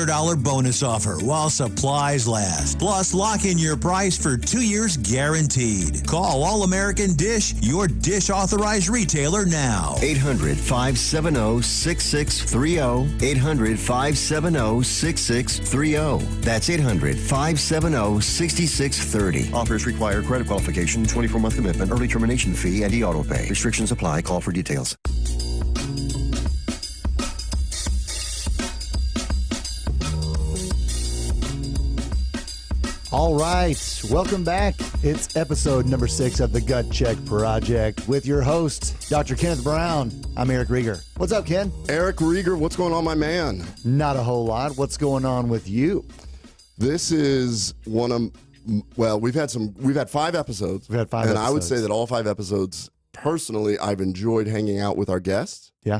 $100 bonus offer while supplies last. Plus, lock in your price for 2 years guaranteed. Call All American Dish, your dish authorized retailer now. 800-570-6630. 800-570-6630. That's 800-570-6630. Offers require credit qualification, 24-month commitment, early termination fee, and e-auto pay. Restrictions apply. Call for details. All right, welcome back. It's episode number 6 of the Gut Check Project with your host, Dr. Kenneth Brown. I'm Eric Rieger. What's up, Ken? Eric Rieger, what's going on, my man? Not a whole lot. What's going on with you? This is one of, well, we've had 5 episodes. We've had 5 and episodes. I would say that all 5 episodes, personally, I've enjoyed hanging out with our guests. Yeah.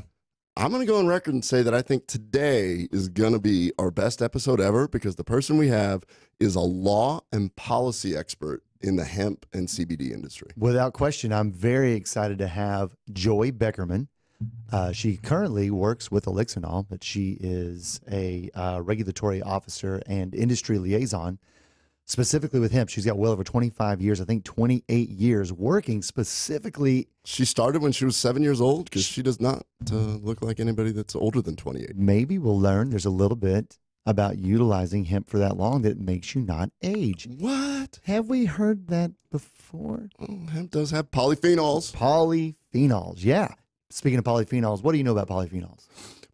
I'm going to go on record and say that I think today is going to be our best episode ever because the person we have is a law and policy expert in the hemp and CBD industry. Without question, I'm very excited to have Joy Beckerman. She currently works with Elixinol, but she is a regulatory officer and industry liaison, specifically with hemp. She's got well over 25 years, I think 28 years, working specifically. She started when she was 7 years old because she does not look like anybody that's older than 28. Maybe we'll learn there's a little bit about utilizing hemp for that long that it makes you not age. What? Have we heard that before? Well, hemp does have polyphenols. Polyphenols, yeah. Speaking of polyphenols, what do you know about polyphenols?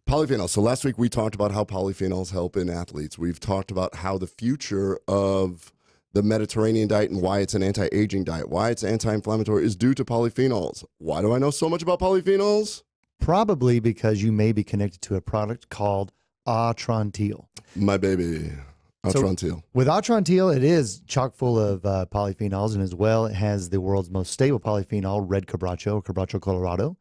Polyphenols. So last week we talked about how polyphenols help in athletes. We've talked about how the future of the Mediterranean diet and why it's an anti-aging diet, why it's anti-inflammatory is due to polyphenols. Why do I know so much about polyphenols? Probably because you may be connected to a product called Atrantil. My baby, Atrantil. So with Atrantil, it is chock full of polyphenols, and as well, it has the world's most stable polyphenol, red Quebracho, Quebracho Colorado.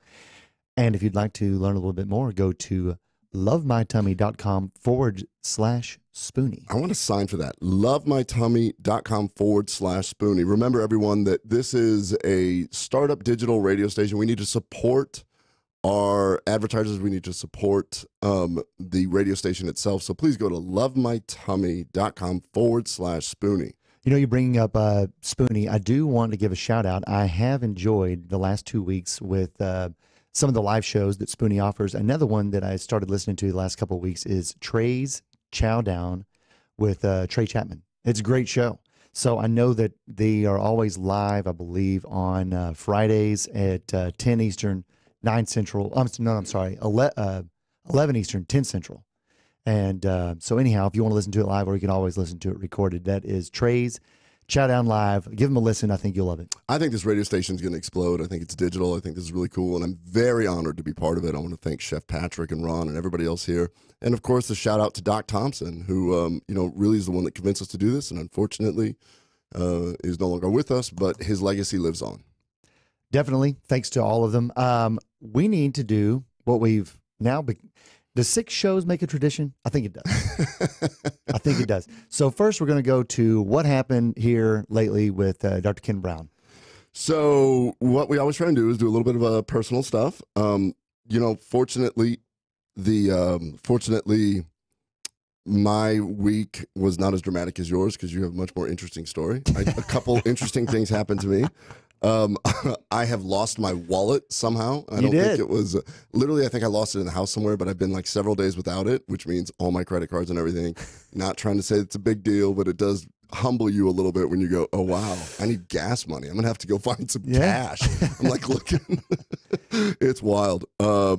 And if you'd like to learn a little bit more, go to lovemytummy.com/Spoony. I want to sign for that. lovemytummy.com/Spoony. Remember, everyone, that this is a startup digital radio station. We need to support our advertisers. We need to support the radio station itself. So please go to lovemytummy.com/Spoony. You know, you're bringing up Spoony. I do want to give a shout out. I have enjoyed the last 2 weeks with some of the live shows that Spoony offers. Another one that I started listening to the last couple of weeks is Trey's Chow Down with Trey Chapman. It's a great show. So I know that they are always live, I believe, on Fridays at 10 Eastern, 9 Central. I'm sorry, 11 Eastern, 10 Central. And so anyhow, if you want to listen to it live, or you can always listen to it recorded, that is Trey's Chow Down Live. Give them a listen. I think you'll love it. I think this radio station is going to explode. I think it's digital. I think this is really cool, and I'm very honored to be part of it. I want to thank Chef Patrick and Ron and everybody else here. And, of course, a shout-out to Doc Thompson, who really is the one that convinced us to do this, and unfortunately is no longer with us, but his legacy lives on. Definitely. Thanks to all of them. We need to do what we've now does 6 shows make a tradition? I think it does. I think it does. So first, we're going to go to what happened here lately with Dr. Ken Brown. So what we always try and do is do a little bit of personal stuff. Fortunately, my week was not as dramatic as yours because you have a much more interesting story. A couple interesting things happened to me. I have lost my wallet somehow. I don't think it was literally. I think I lost it in the house somewhere, but I've been like several days without it, which means all my credit cards and everything. Not trying to say it's a big deal, but it does humble you a little bit when you go, "Oh wow, I need gas money. I'm gonna have to go find some cash." I'm like looking. It's wild. A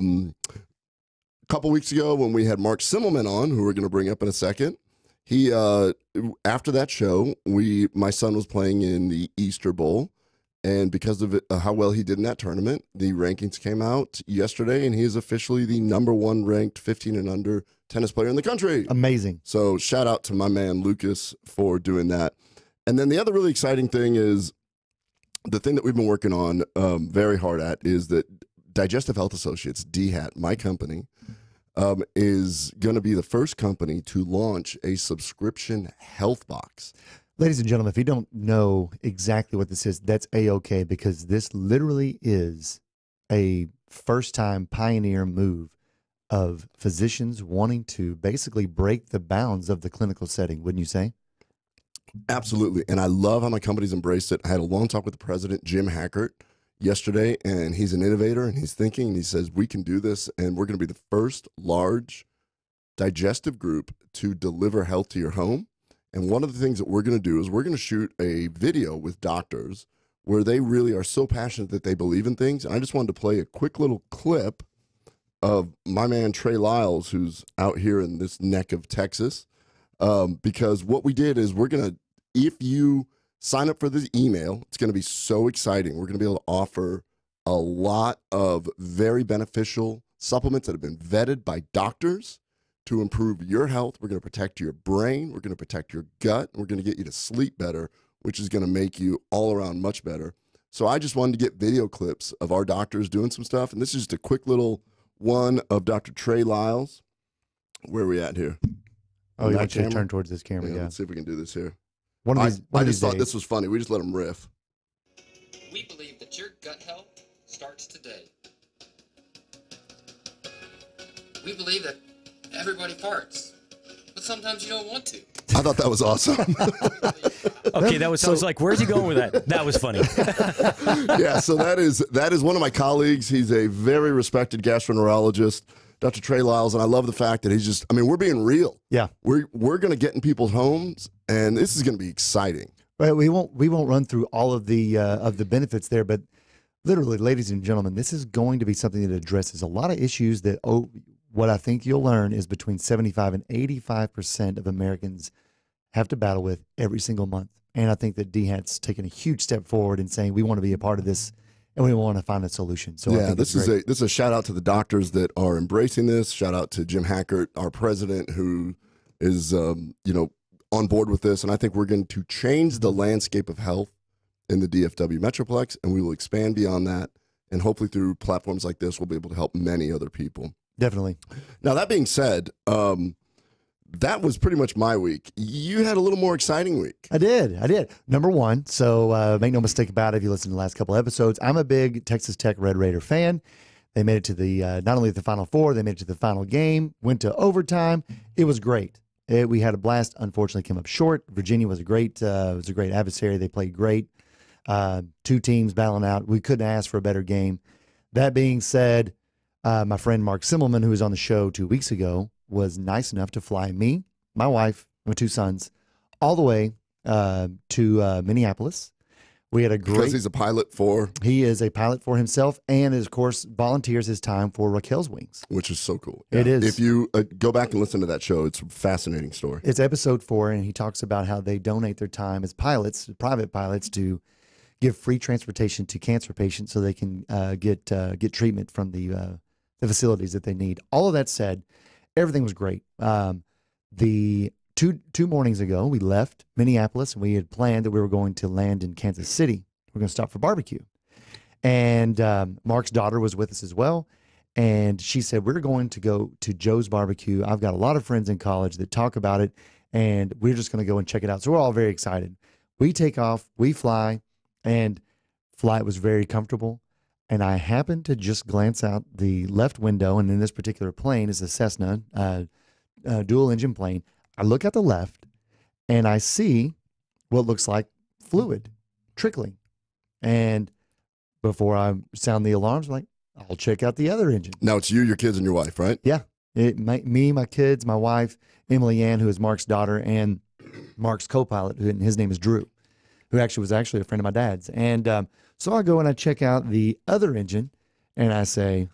couple weeks ago, when we had Mark Simmelman on, who we're going to bring up in a second, he after that show, my son was playing in the Easter Bowl. And because of how well he did in that tournament, the rankings came out yesterday, and he is officially the #1 ranked 15 and under tennis player in the country. Amazing. So shout out to my man Lucas for doing that. And then the other really exciting thing is the thing that we've been working on very hard at is that Digestive Health Associates, DHAT, my company, is going to be the first company to launch a subscription health box. Ladies and gentlemen, if you don't know exactly what this is, that's A-OK, because this literally is a first-time pioneer move of physicians wanting to basically break the bounds of the clinical setting, wouldn't you say? Absolutely. And I love how my company's embraced it. I had a long talk with the president, Jim Hackert, yesterday, and he's an innovator, and he's thinking, and he says, we can do this, and we're going to be the first large digestive group to deliver health to your home. And one of the things that we're going to do is we're going to shoot a video with doctors where they really are so passionate that they believe in things. And I just wanted to play a quick little clip of my man Trey Lyles, who's out here in this neck of Texas, because what we did is we're going to, if you sign up for this email, it's going to be so exciting. We're going to be able to offer a lot of very beneficial supplements that have been vetted by doctors to improve your health. We're going to protect your brain. We're going to protect your gut. We're going to get you to sleep better, which is going to make you all around much better. So I just wanted to get video clips of our doctors doing some stuff. And this is just a quick little one of Dr. Trey Lyles. Where are we at here? Oh, you want you to turn towards this camera, yeah. Let's see if we can do this here. I just thought this was funny. We just let him riff. We believe that your gut health starts today. We believe that everybody farts, but sometimes you don't want to. I thought that was awesome. Okay, I was like, where's he going with that? That was funny. Yeah, so that is one of my colleagues. He's a very respected gastroenterologist, Dr. Trey Lyles, and I love the fact that he's just, I mean, we're being real. Yeah. We're going to get in people's homes, and this is going to be exciting. Well, we won't run through all of the benefits there, but literally, ladies and gentlemen, this is going to be something that addresses a lot of issues that, what I think you'll learn is between 75 and 85% of Americans have to battle with every single month. And I think that DHAT's taken a huge step forward in saying we want to be a part of this and we want to find a solution. So yeah, this is a shout out to the doctors that are embracing this. Shout out to Jim Hackert, our president, who is on board with this. And I think we're going to change the landscape of health in the DFW Metroplex, and we will expand beyond that. And hopefully through platforms like this, we'll be able to help many other people. Definitely. Now, that being said, that was pretty much my week. You had a little more exciting week. I did. Number one, so make no mistake about it, if you listen to the last couple of episodes, I'm a big Texas Tech Red Raider fan. They made it to the not only the Final Four, they made it to the final game, went to overtime. It was great. We had a blast. Unfortunately, came up short. Virginia was a great adversary. They played great. Two teams battling out. We couldn't ask for a better game. That being said, my friend Mark Simmelman, who was on the show 2 weeks ago, was nice enough to fly me, my wife, my two sons, all the way to Minneapolis. We had a great... Because he's a pilot for... He is a pilot for himself and, of course, volunteers his time for Raquel's Wings. Which is so cool. Yeah. It is. If you go back and listen to that show, it's a fascinating story. It's episode 4, and he talks about how they donate their time as pilots, private pilots, to give free transportation to cancer patients so they can get treatment from the facilities that they need. All of that said, everything was great. The two mornings ago, we left Minneapolis, and we had planned that we were going to land in Kansas City. We're going to stop for barbecue. And Mark's daughter was with us as well. And she said, we're going to go to Joe's Barbecue. I've got a lot of friends in college that talk about it, and we're just going to go and check it out. So we're all very excited. We take off, we fly, and flight was very comfortable. And I happened to just glance out the left window, and in this particular plane is a Cessna dual engine plane. I look at the left, and I see what looks like fluid trickling. And before I sound the alarms, I'm like, I'll check out the other engine. Now it's you, your kids, and your wife, right? Yeah. Me, my kids, my wife, Emily Ann, who is Mark's daughter, and Mark's co-pilot, and his name is Drew, who was actually a friend of my dad's. And so I go and I check out the other engine, and I say,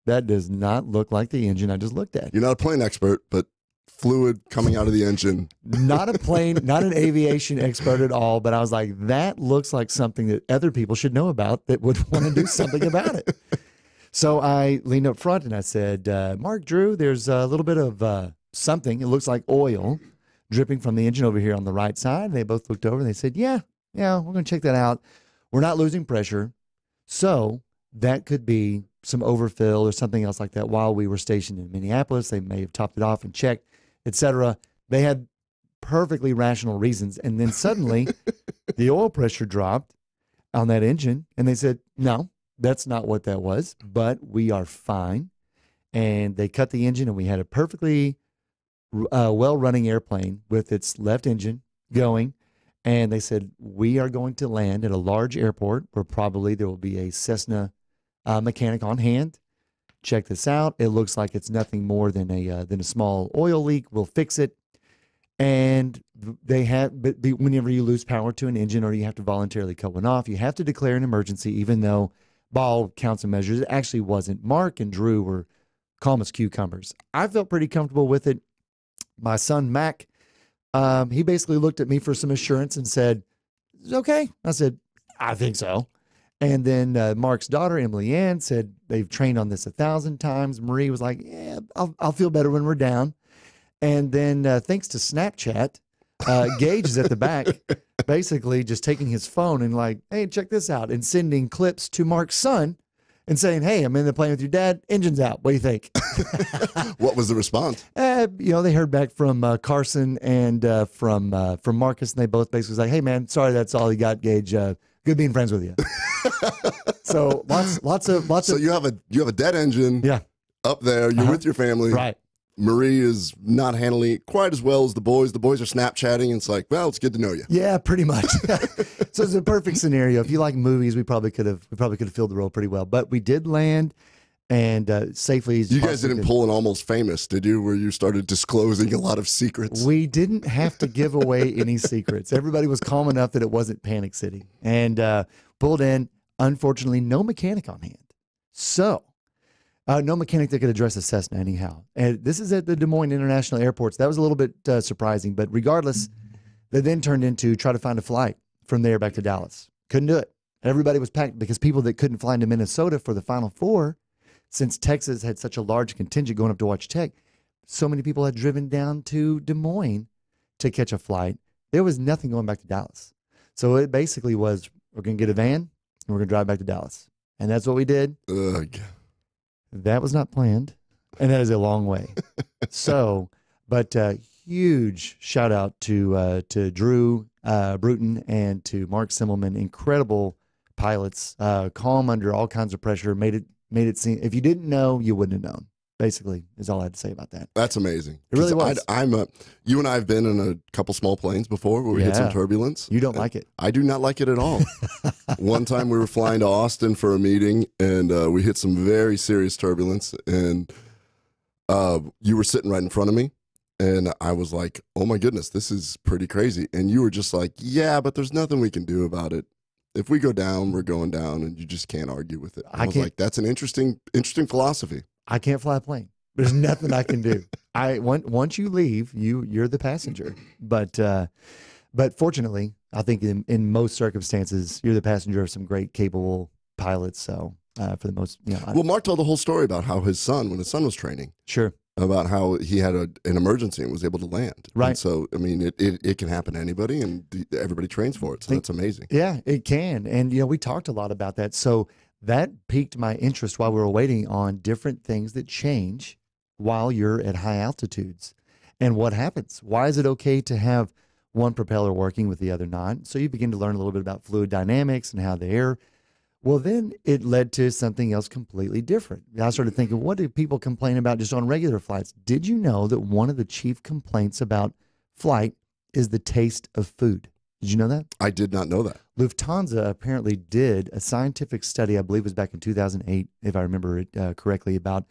that does not look like the engine I just looked at. You're not a plane expert, but fluid coming out of the engine. Not a plane, not an aviation expert at all, but I was like, that looks like something that other people should know about that would want to do something about it. So I leaned up front and I said, Mark, Drew, there's a little bit of something. It looks like oil dripping from the engine over here on the right side. They both looked over and they said, yeah, we're going to check that out. We're not losing pressure. So that could be some overfill or something else like that while we were stationed in Minneapolis. They may have topped it off and checked, etc. They had perfectly rational reasons. And then suddenly the oil pressure dropped on that engine. And they said, no, that's not what that was, but we are fine. and they cut the engine, and we had a perfectly well-running airplane with its left engine going. And they said, we are going to land at a large airport where probably there will be a Cessna mechanic on hand. Check this out. It looks like it's nothing more than a small oil leak. We'll fix it. And they have, but whenever you lose power to an engine or you have to voluntarily cut one off, you have to declare an emergency, even though by all counts and measures, it actually wasn't. Mark and Drew were calm as cucumbers. I felt pretty comfortable with it. My son, Mac, he basically looked at me for some assurance and said, "Is it okay?" I said, "I think so." And then Mark's daughter, Emily Ann, said they've trained on this 1,000 times. Marie was like, "Yeah, I'll feel better when we're down." And then thanks to Snapchat, Gage is at the back, basically just taking his phone and like, "Hey, check this out," and sending clips to Mark's son and saying, "Hey, I'm in the plane with your dad. Engine's out. What do you think?" What was the response? They heard back from Carson and from Marcus, and they both basically was like, "Hey, man, sorry, that's all you got, Gage. Good being friends with you." So lots of. So you have a dead engine. Yeah. Up there, you're with your family. Right. Marie is not handling it quite as well as the boys. The boys are Snapchatting, and it's like, well, it's good to know you. Yeah, pretty much. So it's a perfect scenario. If you like movies, we probably could have filled the role pretty well. But we did land and safely. You guys didn't pull an Almost Famous, did you? Where you started disclosing a lot of secrets. We didn't have to give away any secrets. Everybody was calm enough that it wasn't Panic City, and pulled in. Unfortunately, no mechanic on hand. So. No mechanic that could address a Cessna anyhow. And this is at the Des Moines International Airport. So that was a little bit surprising. But regardless, they then turned into try to find a flight from there back to Dallas. Couldn't do it. Everybody was packed because people that couldn't fly into Minnesota for the Final Four, since Texas had such a large contingent going up to watch Tech, so many people had driven down to Des Moines to catch a flight. There was nothing going back to Dallas. So it basically was, we're going to get a van and we're going to drive back to Dallas. And that's what we did. Ugh. That was not planned, and that is a long way. So, but huge shout out to Drew Bruton and to Mark Simmelman, incredible pilots, calm under all kinds of pressure. Made it seem, if you didn't know, you wouldn't have known. Basically, is all I had to say about that. That's amazing. It really was. You and I have been in a couple small planes before where we hit some turbulence. You don't like it. I do not like it at all. One time we were flying to Austin for a meeting, and we hit some very serious turbulence, and you were sitting right in front of me, and I was like, "Oh my goodness, this is pretty crazy." And you were just like, "Yeah, but there's nothing we can do about it. If we go down, we're going down, and you just can't argue with it." I was like, "That's an interesting philosophy." I can't fly a plane. There's nothing I can do. Once you leave, you're the passenger. But fortunately, I think in most circumstances, you're the passenger of some great, capable pilots. So for the most, well, Mark told the whole story about how his son, when his son was training, sure, about how he had an emergency and was able to land. Right. And so, I mean, it can happen to anybody, and everybody trains for it. So that's amazing. Yeah, it can. And we talked a lot about that. So that piqued my interest while we were waiting on different things that change while you're at high altitudes and what happens. Why is it okay to have one propeller working with the other not? So you begin to learn a little bit about fluid dynamics and how the air. Well, then it led to something else completely different. I started thinking, what do people complain about just on regular flights? Did you know that one of the chief complaints about flight is the taste of food? Did you know that? I did not know that. Lufthansa apparently did a scientific study, I believe it was back in 2008, if I remember it correctly, about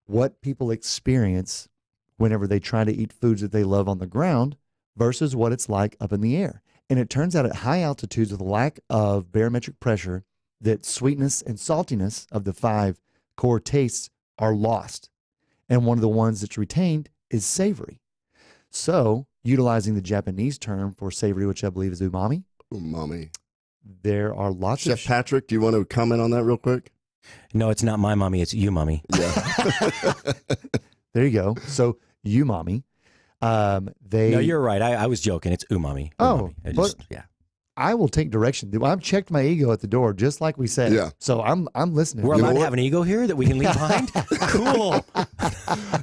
what people experience whenever they try to eat foods that they love on the ground versus what it's like up in the air. And it turns out at high altitudes with a lack of barometric pressure, that sweetness and saltiness of the 5 core tastes are lost. And one of the ones that's retained is savory. So, utilizing the Japanese term for savory, which I believe is umami. Umami. There are lots Chef Patrick, do you want to comment on that real quick? No, it's not my mommy. It's you, mommy. Yeah. There you go. So, umami. No, you're right. I was joking. It's umami. Oh, umami. Yeah. I will take direction. I've checked my ego at the door, just like we said. Yeah. So I'm listening. We're allowed to have an ego here that we can leave behind? Cool.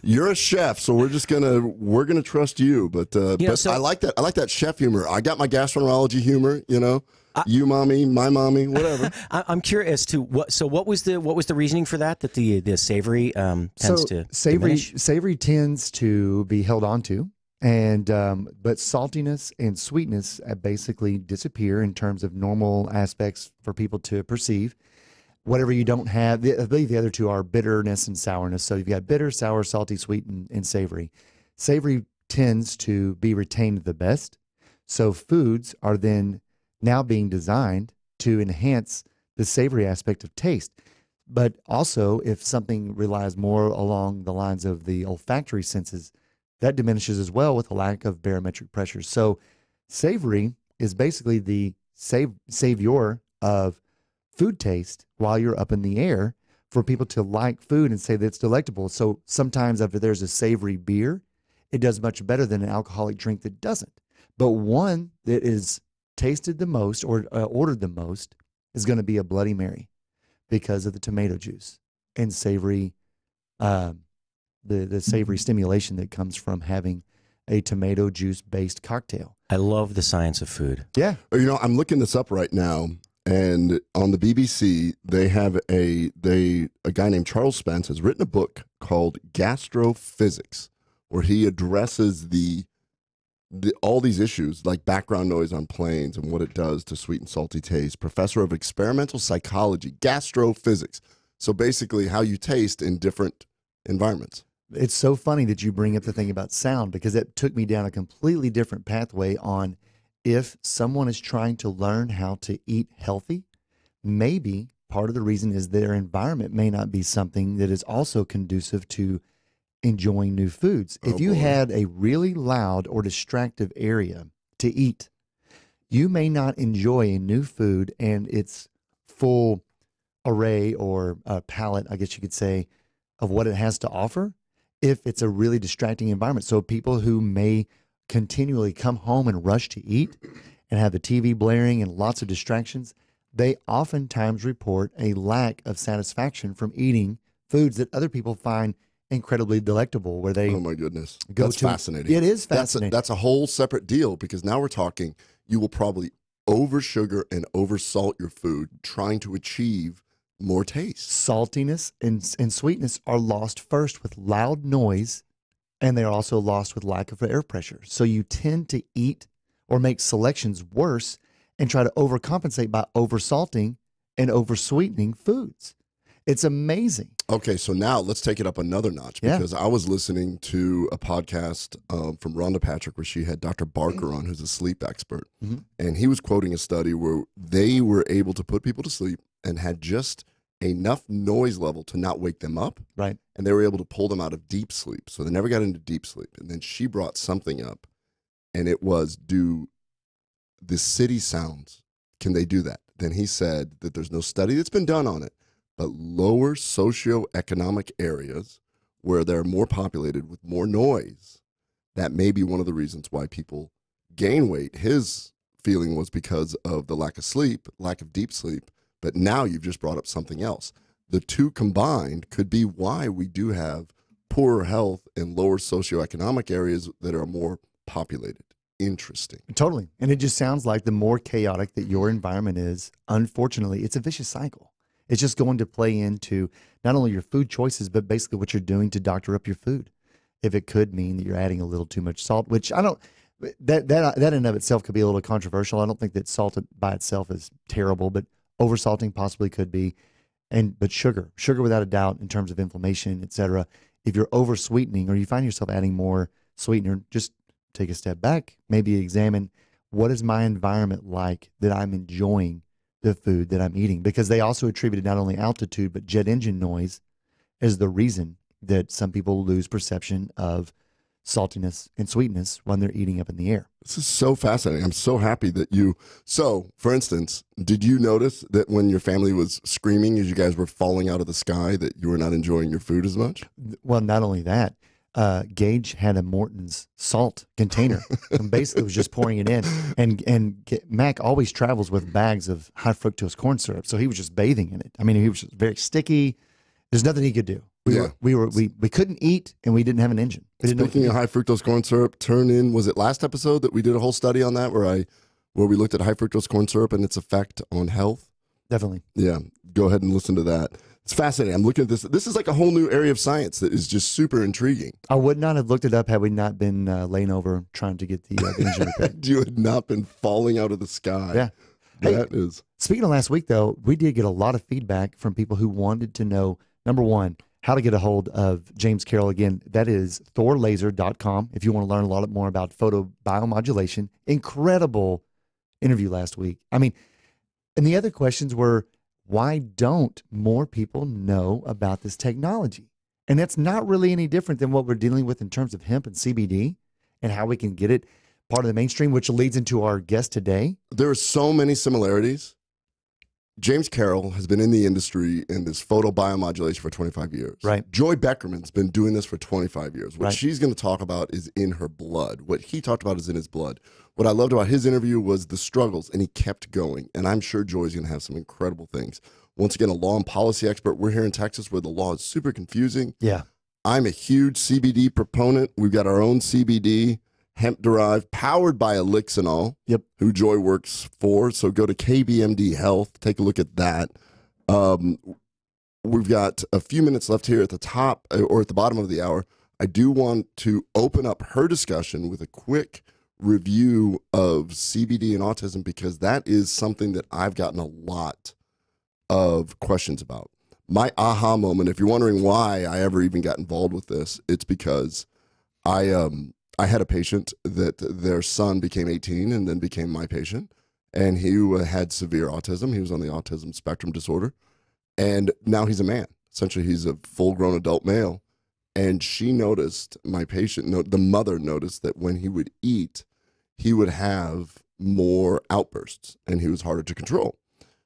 You're a chef, so we're gonna trust you. But I like that. I like that chef humor. I got my gastroenterology humor. You mommy, my mommy, whatever. I'm curious as to what. So what was the reasoning for that? That the savory tends to diminish? Savory tends to be held onto, and but saltiness and sweetness basically disappear in terms of normal aspects for people to perceive. Whatever you don't have, I believe the other two are bitterness and sourness. So you've got bitter, sour, salty, sweet, and savory. Savory tends to be retained the best. So foods are then now being designed to enhance the savory aspect of taste. But also, if something relies more along the lines of the olfactory senses, that diminishes as well with a lack of barometric pressure. So savory is basically the savior of food taste while you're up in the air for people to like food and say that it's delectable. So sometimes if there's a savory beer, it does much better than an alcoholic drink that doesn't. But one that is tasted the most or ordered the most is going to be a Bloody Mary because of the tomato juice and savory, the savory stimulation that comes from having a tomato juice based cocktail. I love the science of food. Yeah. I'm looking this up right now. And on the BBC, they have a guy named Charles Spence has written a book called Gastrophysics, where he addresses all these issues like background noise on planes and what it does to sweet and salty taste. Professor of experimental psychology, gastrophysics. So basically, how you taste in different environments. It's so funny that you bring up the thing about sound because it took me down a completely different pathway on. If someone is trying to learn how to eat healthy, maybe part of the reason is their environment may not be something that is also conducive to enjoying new foods. If you had a really loud or distractive area to eat, you may not enjoy a new food and its full array or palette, I guess you could say, of what it has to offer if it's a really distracting environment. So people who may continually come home and rush to eat and have the TV blaring and lots of distractions, they oftentimes report a lack of satisfaction from eating foods that other people find incredibly delectable, where they oh my goodness, that's fascinating. It is fascinating. That's a whole separate deal because now we're talking, you will probably over sugar and over salt your food trying to achieve more taste. Saltiness and sweetness are lost first with loud noise, and they're also lost with lack of air pressure. So you tend to eat or make selections worse and try to overcompensate by oversalting and oversweetening foods. It's amazing. Okay, so now let's take it up another notch because I was listening to a podcast from Rhonda Patrick where she had Dr. Barker on, who's a sleep expert. Mm-hmm. And he was quoting a study where they were able to put people to sleep and had just enough noise level to not wake them up. Right. And they were able to pull them out of deep sleep. So they never got into deep sleep. And then she brought something up, and it was, do the city sounds, can they do that? Then he said that there's no study that's been done on it, but lower socioeconomic areas where they're more populated with more noise, that may be one of the reasons why people gain weight. His feeling was because of the lack of sleep, lack of deep sleep. But now you've just brought up something else. The two combined could be why we do have poorer health in lower socioeconomic areas that are more populated. Interesting. Totally. And it just sounds like the more chaotic that your environment is, unfortunately, it's a vicious cycle. It's just going to play into not only your food choices, but basically what you're doing to doctor up your food. If it could mean that you're adding a little too much salt, which I don't, that in and of itself could be a little controversial. I don't think that salt by itself is terrible, but oversalting possibly could be, but sugar without a doubt in terms of inflammation, et cetera. If you're over sweetening or you find yourself adding more sweetener, just take a step back, maybe examine what is my environment like that I'm enjoying the food that I'm eating, because they also attributed not only altitude, but jet engine noise as the reason that some people lose perception of saltiness and sweetness when they're eating up in the air. This is so fascinating. I'm so happy that so for instance, did you notice that when your family was screaming as you guys were falling out of the sky that you were not enjoying your food as much? Well, not only that, Gage had a Morton's salt container and basically was just pouring it in. And Mac always travels with bags of high fructose corn syrup, so he was just bathing in it. I mean, he was just very sticky. There's nothing he could do. We couldn't eat, and we didn't have an engine. Speaking of high fructose corn syrup, was it last episode that we did a whole study on that where we looked at high fructose corn syrup and its effect on health? Definitely. Yeah, go ahead and listen to that. It's fascinating. I'm looking at this. This is like a whole new area of science that is just super intriguing. I would not have looked it up had we not been laying over trying to get the engine repaired. You had not been falling out of the sky. Yeah. That is. Speaking of last week, though, we did get a lot of feedback from people who wanted to know, number one, how to get a hold of James Carroll. Again, that is thorlaser.com if you want to learn a lot more about photobiomodulation. Incredible interview last week. I mean, and the other questions were, why don't more people know about this technology? And that's not really any different than what we're dealing with in terms of hemp and CBD and how we can get it part of the mainstream, which leads into our guest today. There are so many similarities. James Carroll has been in the industry in this photobiomodulation for 25 years. Right. Joy Beckerman's been doing this for 25 years. What Right. she's going to talk about is in her blood. What he talked about is in his blood. What I loved about his interview was the struggles, and he kept going. And I'm sure Joy's going to have some incredible things. Once again, a law and policy expert. We're here in Texas where the law is super confusing. Yeah. I'm a huge CBD proponent. We've got our own CBD, hemp-derived, powered by Elixinol, Yep. who Joy works for. So go to KBMD Health. Take a look at that. We've got a few minutes left here at the top or at the bottom of the hour. I do want to open up her discussion with a quick review of CBD and autism because that is something that I've gotten a lot of questions about. My aha moment, if you're wondering why I ever even got involved with this, it's because I had a patient that their son became 18 and then became my patient, and he had severe autism. He was on the autism spectrum disorder, and now he's a man. Essentially, he's a full-grown adult male, and she noticed, my patient, the mother noticed that when he would eat, he would have more outbursts, and he was harder to control.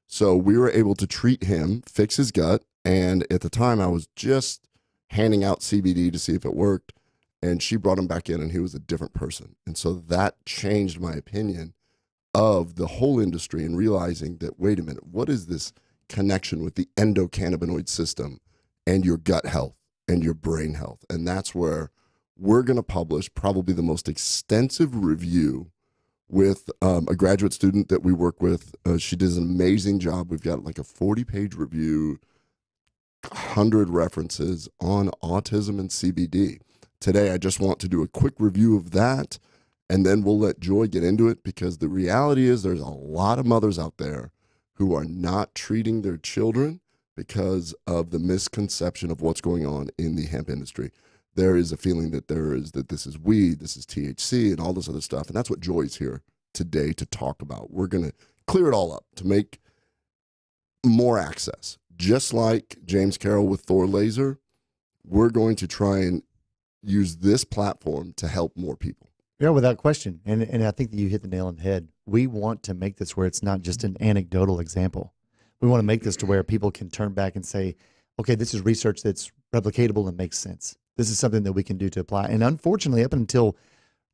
So we were able to treat him, fix his gut, and at the time I was just handing out CBD to see if it worked, and she brought him back in, and he was a different person. And so that changed my opinion of the whole industry and realizing that, wait a minute, what is this connection with the endocannabinoid system and your gut health and your brain health? And that's where we're going to publish probably the most extensive review with a graduate student that we work with. She does an amazing job. We've got like a 40-page review, 100 references on autism and CBD. Today, I just want to do a quick review of that, and then we'll let Joy get into it because the reality is there's a lot of mothers out there who are not treating their children because of the misconception of what's going on in the hemp industry. There is a feeling that this is weed, this is THC, and all this other stuff, and that's what Joy's here today to talk about. We're going to clear it all up to make more access. Just like James Carroll with Thor Laser, we're going to try and use this platform to help more people. Yeah, without question. And I think that you hit the nail on the head. We want to make this where it's not just an anecdotal example. We want to make this to where people can turn back and say, okay, this is research that's replicatable and makes sense. This is something that we can do to apply. And unfortunately, up until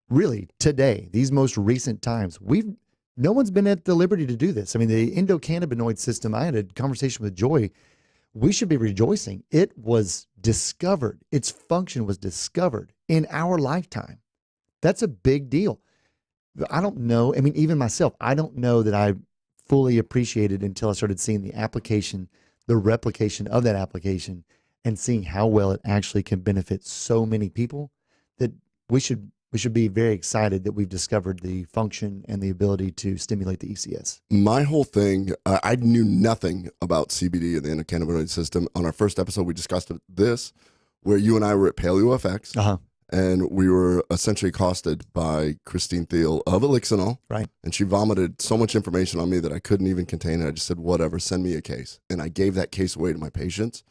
really today, these most recent times, no one's been at the liberty to do this. I mean, the endocannabinoid system, I had a conversation with Joy. We should be rejoicing. It was discovered. Its function was discovered in our lifetime. That's a big deal. I don't know. I mean, even myself, I don't know that I fully appreciated until I started seeing the application, the replication of that application, and seeing how well it actually can benefit so many people that we should be very excited that we've discovered the function and the ability to stimulate the ECS. My whole thing, I knew nothing about CBD and the endocannabinoid system. On our first episode, we discussed this, where you and I were at PaleoFX, and we were essentially accosted by Christine Thiel of Elixinol. Right. And she vomited so much information on me that I couldn't even contain it. I just said, whatever, send me a case. And I gave that case away to my patients.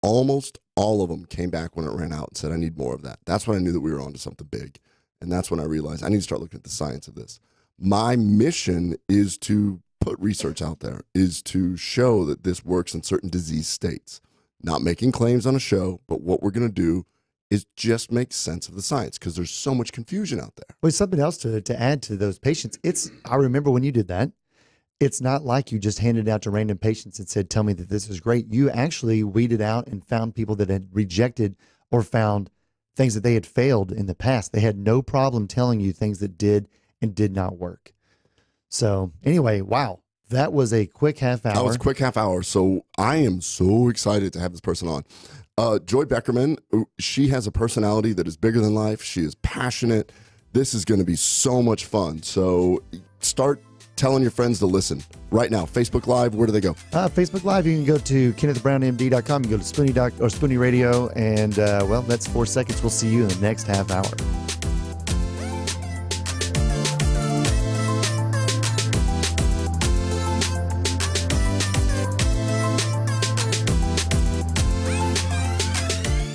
Almost all of them came back when it ran out and said, I need more of that. That's when I knew that we were onto something big. And that's when I realized I need to start looking at the science of this. My mission is to put research out there, is to show that this works in certain disease states. Not making claims on a show, but what we're going to do is just make sense of the science because there's so much confusion out there. Well, something else to add to those patients. I remember when you did that, it's not like you just handed it out to random patients and said, tell me that this is great. You actually weeded out and found people that had rejected or found things that they had failed in the past. They had no problem telling you things that did and did not work. So anyway, wow, that was a quick half hour. That was a quick half hour. So I am so excited to have this person on. Joy Beckerman, she has a personality that is bigger than life. She is passionate. This is going to be so much fun. So start telling your friends to listen right now. Facebook Live, where do they go? Facebook Live, you can go to KennethBrownMD.com. You go to Spoony Radio, and well, that's 4 seconds. We'll see you in the next half hour.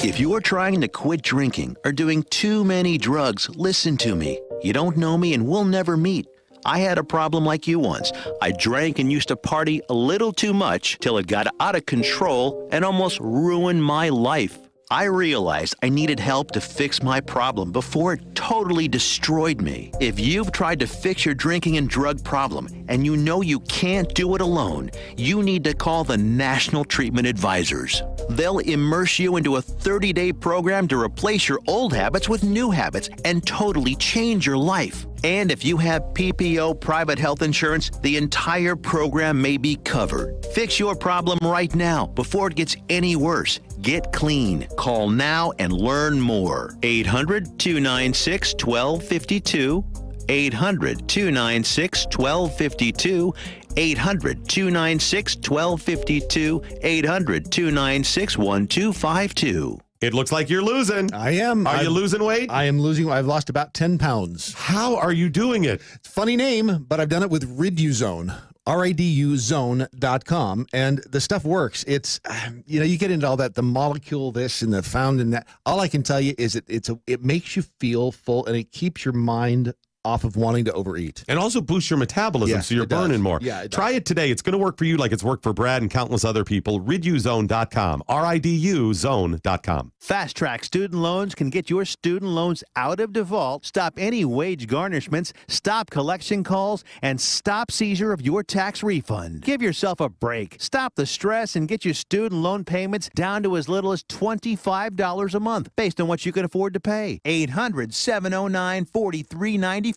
If you are trying to quit drinking or doing too many drugs, listen to me. You don't know me and we'll never meet. I had a problem like you once. I drank and used to party a little too much till it got out of control and almost ruined my life. I realized I needed help to fix my problem before it totally destroyed me. If you've tried to fix your drinking and drug problem and you know you can't do it alone, you need to call the National Treatment Advisors. They'll immerse you into a 30-day program to replace your old habits with new habits and totally change your life. And if you have PPO private health insurance, the entire program may be covered. Fix your problem right now before it gets any worse. Get clean. Call now and learn more. 800-296-1252. 800-296-1252. 800-296-1252. 800-296-1252. It looks like you're losing. I am. Are you losing weight? I am losing. I've lost about 10 pounds. How are you doing it? Funny name, but I've done it with Riduzone. RIDUzone.com, and the stuff works. It's, you get into all that, the molecule this and the found in that. All I can tell you is it makes you feel full, and it keeps your mind off of wanting to overeat. And also boosts your metabolism, so you're burning more. Yeah, Try it today. It's going to work for you like it's worked for Brad and countless other people. Riduzone.com. RIDUzone.com. Fast Track Student Loans can get your student loans out of default, stop any wage garnishments, stop collection calls, and stop seizure of your tax refund. Give yourself a break. Stop the stress and get your student loan payments down to as little as $25 a month based on what you can afford to pay. 800-709-4395. 800-709-4395.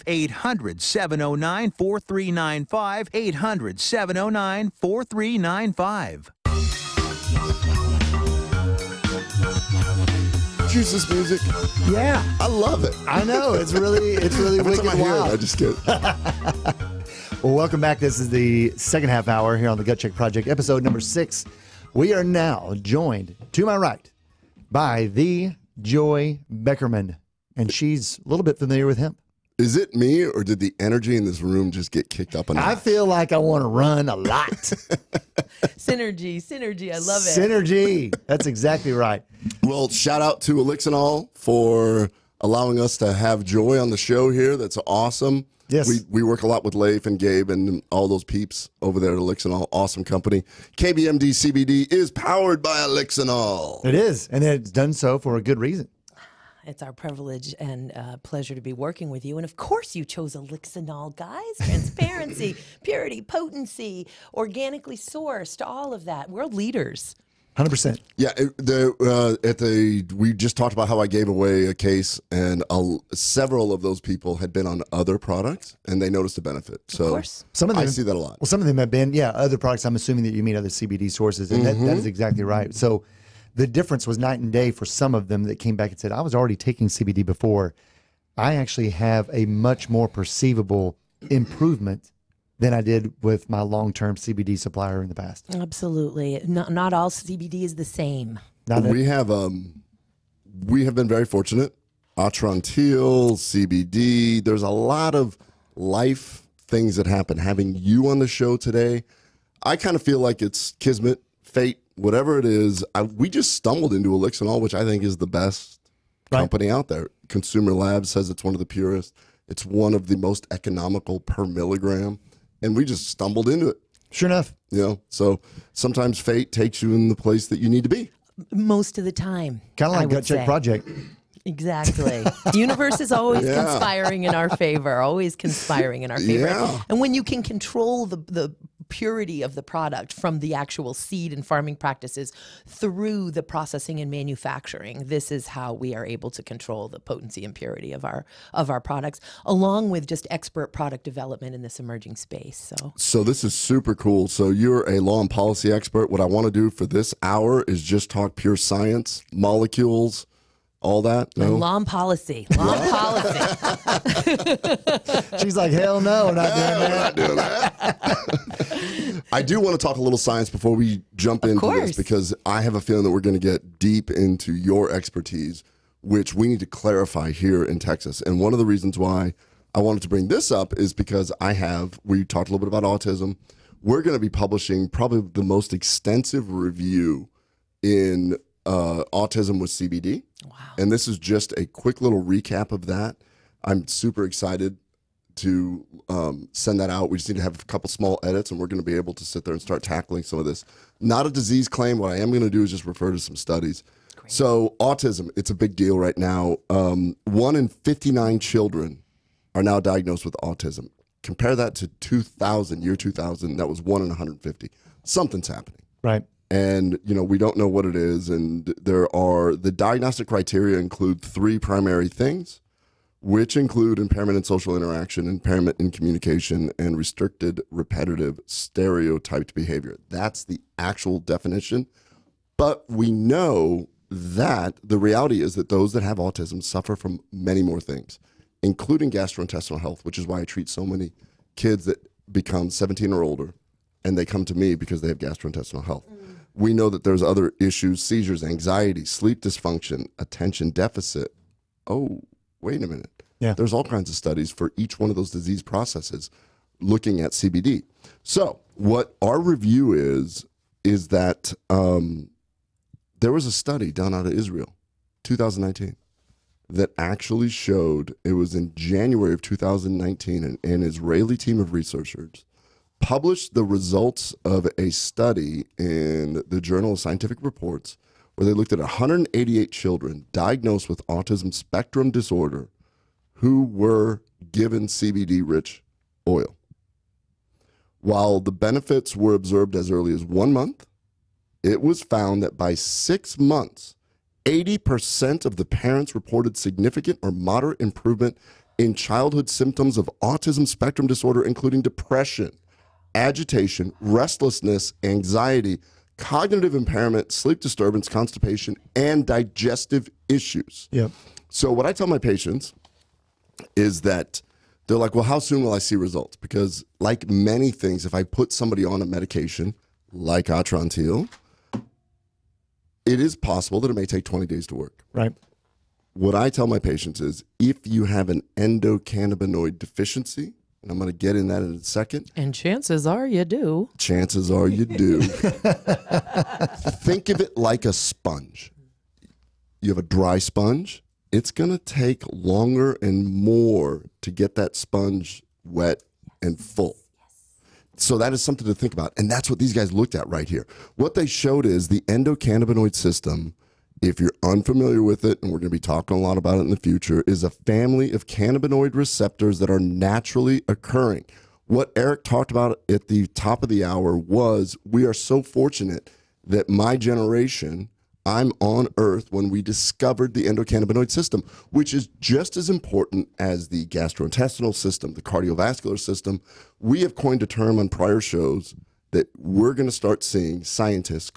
800-709-4395. 800-709-4395. Choose this music. Yeah, I love it. I know. It's really Every wicked time I hear it, wild. I just get. Well, welcome back. This is the second half hour here on the Gut Check Project, episode number 6. We are now joined to my right by the Joy Beckerman, and she's a little bit familiar with him. Is it me, or did the energy in this room just get kicked up a notch? I feel like I want to run a lot. Synergy. I love it. Synergy. That's exactly right. Well, shout out to Elixinol for allowing us to have Joy on the show here. That's awesome. Yes. We work a lot with Leif and Gabe and all those peeps over there at Elixinol. Awesome company. KBMD CBD is powered by Elixinol. It is, and it's done so for a good reason. It's our privilege and pleasure to be working with you. And of course you chose Elixinol, guys. Transparency, purity, potency, organically sourced, all of that. World leaders. 100%. Yeah, we just talked about how I gave away a case, and several of those people had been on other products, and they noticed a benefit. So of course. Some of them, I see that a lot. Well, some of them have been, other products. I'm assuming that you mean other CBD sources, and that is exactly right. So the difference was night and day for some of them that came back and said, I was already taking CBD before. I actually have a much more perceivable improvement than I did with my long-term CBD supplier in the past. Absolutely. Not all CBD is the same. We have been very fortunate. Atrantil, CBD. There's a lot of life things that happen. Having you on the show today, I kind of feel like it's kismet, fate, whatever it is. We just stumbled into Elixinol, which I think is the best company out there. Consumer Labs says it's one of the purest. It's one of the most economical per milligram. And we just stumbled into it. Sure enough. So sometimes fate takes you in the place that you need to be. Most of the time. Kind of like Gut Check Project. Exactly. The universe is always conspiring in our favor, always conspiring in our favor. Yeah. And when you can control the purity of the product from the actual seed and farming practices through the processing and manufacturing, this is how we are able to control the potency and purity of our products, along with just expert product development in this emerging space. So this is super cool. So you're a law and policy expert. What I want to do for this hour is just talk pure science, molecules, all that. No? Law and policy. Law and policy. She's like, hell no, we're not doing that. We're not doing that. I do want to talk a little science before we jump into this, because I have a feeling that we're going to get deep into your expertise, which we need to clarify here in Texas. And one of the reasons why I wanted to bring this up is because we talked a little bit about autism. We're going to be publishing probably the most extensive review in autism with CBD. Wow. And this is just a quick little recap of that. I'm super excited to send that out. We just need to have a couple small edits, and we're going to be able to sit there and start tackling some of this. Not a disease claim. What I am going to do is just refer to some studies. Great. So autism, it's a big deal right now. 1 in 59 children are now diagnosed with autism. Compare that to 2000, year 2000, that was 1 in 150. Something's happening. Right. And, we don't know what it is. And the diagnostic criteria include 3 primary things, which include impairment in social interaction, impairment in communication, and restricted repetitive stereotyped behavior. That's the actual definition. But we know that the reality is that those that have autism suffer from many more things, including gastrointestinal health, which is why I treat so many kids that become 17 or older, and they come to me because they have gastrointestinal health. We know that there's other issues: seizures, anxiety, sleep dysfunction, attention deficit. Oh, wait a minute. Yeah. There's all kinds of studies for each one of those disease processes looking at CBD. So what our review is that there was a study done out of Israel, 2019, that actually showed, it was in January of 2019, an Israeli team of researchers published the results of a study in the Journal of Scientific Reports, where they looked at 188 children diagnosed with autism spectrum disorder who were given CBD-rich oil. While the benefits were observed as early as 1 month, it was found that by 6 months, 80% of the parents reported significant or moderate improvement in childhood symptoms of autism spectrum disorder, including depression, agitation, restlessness, anxiety, cognitive impairment, sleep disturbance, constipation, and digestive issues. Yep. So what I tell my patients is that they're like, well, how soon will I see results? Because like many things, if I put somebody on a medication like Atrantil, it is possible that it may take 20 days to work. Right. What I tell my patients is, if you have an endocannabinoid deficiency, and I'm going to get in that in a second. And chances are you do. Chances are you do. Think of it like a sponge. You have a dry sponge. It's going to take longer and more to get that sponge wet and full. So that is something to think about. And that's what these guys looked at right here. What they showed is the endocannabinoid system, if you're unfamiliar with it, and we're going to be talking a lot about it in the future, is a family of cannabinoid receptors that are naturally occurring. What Eric talked about at the top of the hour was, we are so fortunate that my generation, I'm on Earth when we discovered the endocannabinoid system, which is just as important as the gastrointestinal system, the cardiovascular system. We have coined a term on prior shows that we're going to start seeing scientists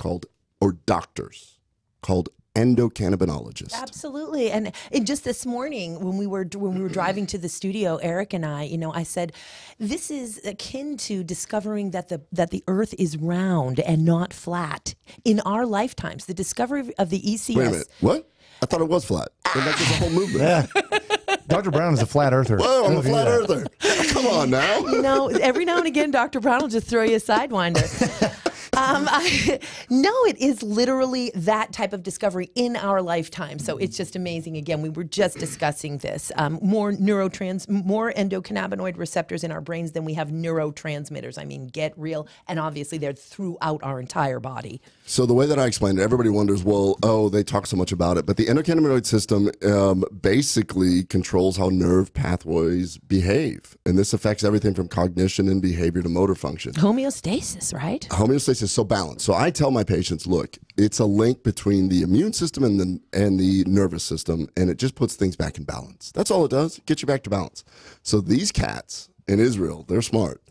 doctors called endocannabinologists. Absolutely. And just this morning when we were driving to the studio, Eric and I said, this is akin to discovering that the earth is round and not flat in our lifetimes. The discovery of the ECS. Wait a minute. What? I thought it was flat. That's just a whole movement. Yeah. Dr. Brown is a flat earther. Whoa, I'm a flat earther. Come on now. Every now and again, Dr. Brown will just throw you a sidewinder. No, it is literally that type of discovery in our lifetime. So it's just amazing. Again, we were just discussing this. More endocannabinoid receptors in our brains than we have neurotransmitters. I mean, get real. And obviously they're throughout our entire body. So the way that I explained it, everybody wonders, well, they talk so much about it. But the endocannabinoid system basically controls how nerve pathways behave. And this affects everything from cognition and behavior to motor function. Homeostasis, right? Homeostasis, so balance. So I tell my patients, look, it's a link between the immune system and the nervous system, and it just puts things back in balance. That's all it does. Get you back to balance. So these cats in Israel, they're smart.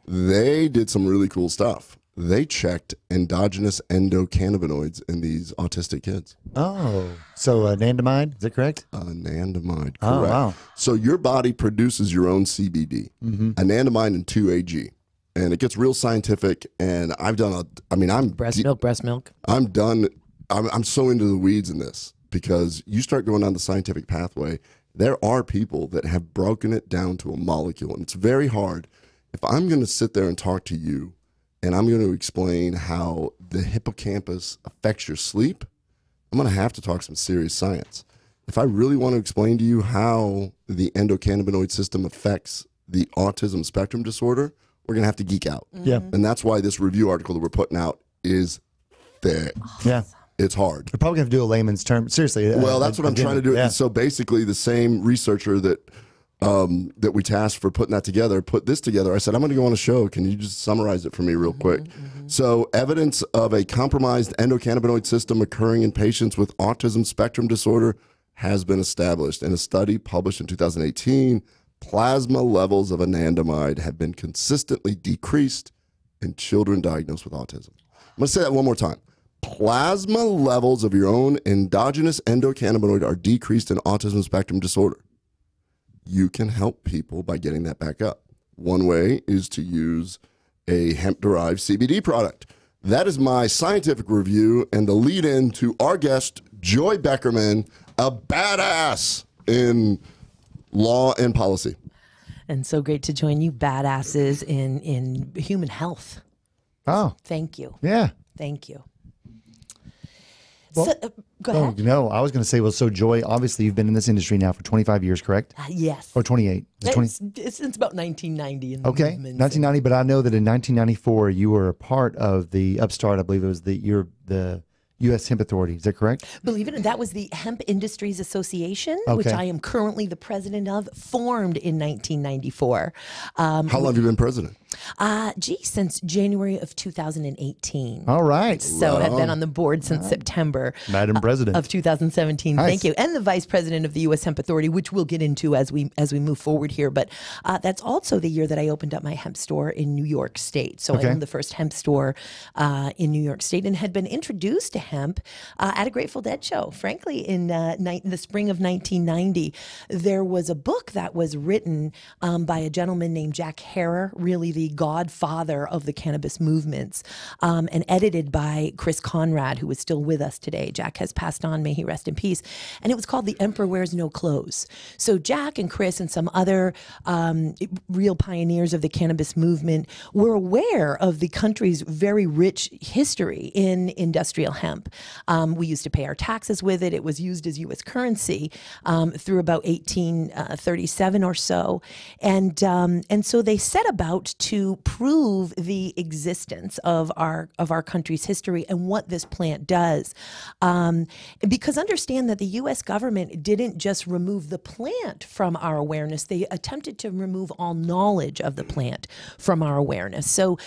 They did some really cool stuff. They checked endogenous endocannabinoids in these autistic kids. Oh, so anandamide, is that correct? Anandamide, correct. Oh, wow. So your body produces your own CBD, anandamide and 2-AG. And it gets real scientific, and I've done breast milk. I'm done. I'm so into the weeds in this because you start going down the scientific pathway. There are people that have broken it down to a molecule, and it's very hard. If I'm going to sit there and talk to you, and I'm going to explain how the hippocampus affects your sleep, I'm going to have to talk some serious science. If I really want to explain to you how the endocannabinoid system affects the autism spectrum disorder, we're going to have to geek out. Yeah. And that's why this review article that we're putting out is thick. Yeah. It's hard. We're probably going to do a layman's term. Seriously. Well, that's what I'm trying to do. Yeah. So basically the same researcher that we tasked for putting that together, put this together. I said, I'm going to go on a show. Can you just summarize it for me real quick? So evidence of a compromised endocannabinoid system occurring in patients with autism spectrum disorder has been established. In a study published in 2018, plasma levels of anandamide have been consistently decreased in children diagnosed with autism. I'm going to say that one more time. Plasma levels of your own endogenous endocannabinoid are decreased in autism spectrum disorder. You can help people by getting that back up. One way is to use a hemp-derived CBD product. That is my scientific review and the lead-in to our guest, Joy Beckerman, a badass in law and policy. And so great to join you badasses in human health. Oh. Thank you. Yeah. Thank you. Well, so, go ahead. No, I was going to say, well, so Joy, obviously you've been in this industry now for 25 years, correct? Yes. Or 28? It's since about 1990. In the okay, 1990, but I know that in 1994 you were a part of the upstart, I believe it was the U.S. Hemp Authority. Is that correct? Believe it or not, that was the Hemp Industries Association, okay. which I am currently the president of, formed in 1994. How long have you been president? Since January of 2018. All right. So I've been on the board since September Madam President of 2017. Nice. Thank you. And the vice president of the U.S. Hemp Authority, which we'll get into as we move forward here. But that's also the year that I opened up my hemp store in New York State. So I owned the first hemp store in New York State and had been introduced to hemp at a Grateful Dead show. Frankly, in the spring of 1990, there was a book that was written by a gentleman named Jack Herer, really the godfather of the cannabis movements, and edited by Chris Conrad, who is still with us today. Jack has passed on, may he rest in peace. And it was called The Emperor Wears No Clothes. So Jack and Chris and some other real pioneers of the cannabis movement were aware of the country's very rich history in industrial hemp. We used to pay our taxes with it. It was used as U.S. currency through about 1837 or so. And so they set about to prove the existence of our country's history and what this plant does. Because understand that the U.S. government didn't just remove the plant from our awareness. They attempted to remove all knowledge of the plant from our awareness. So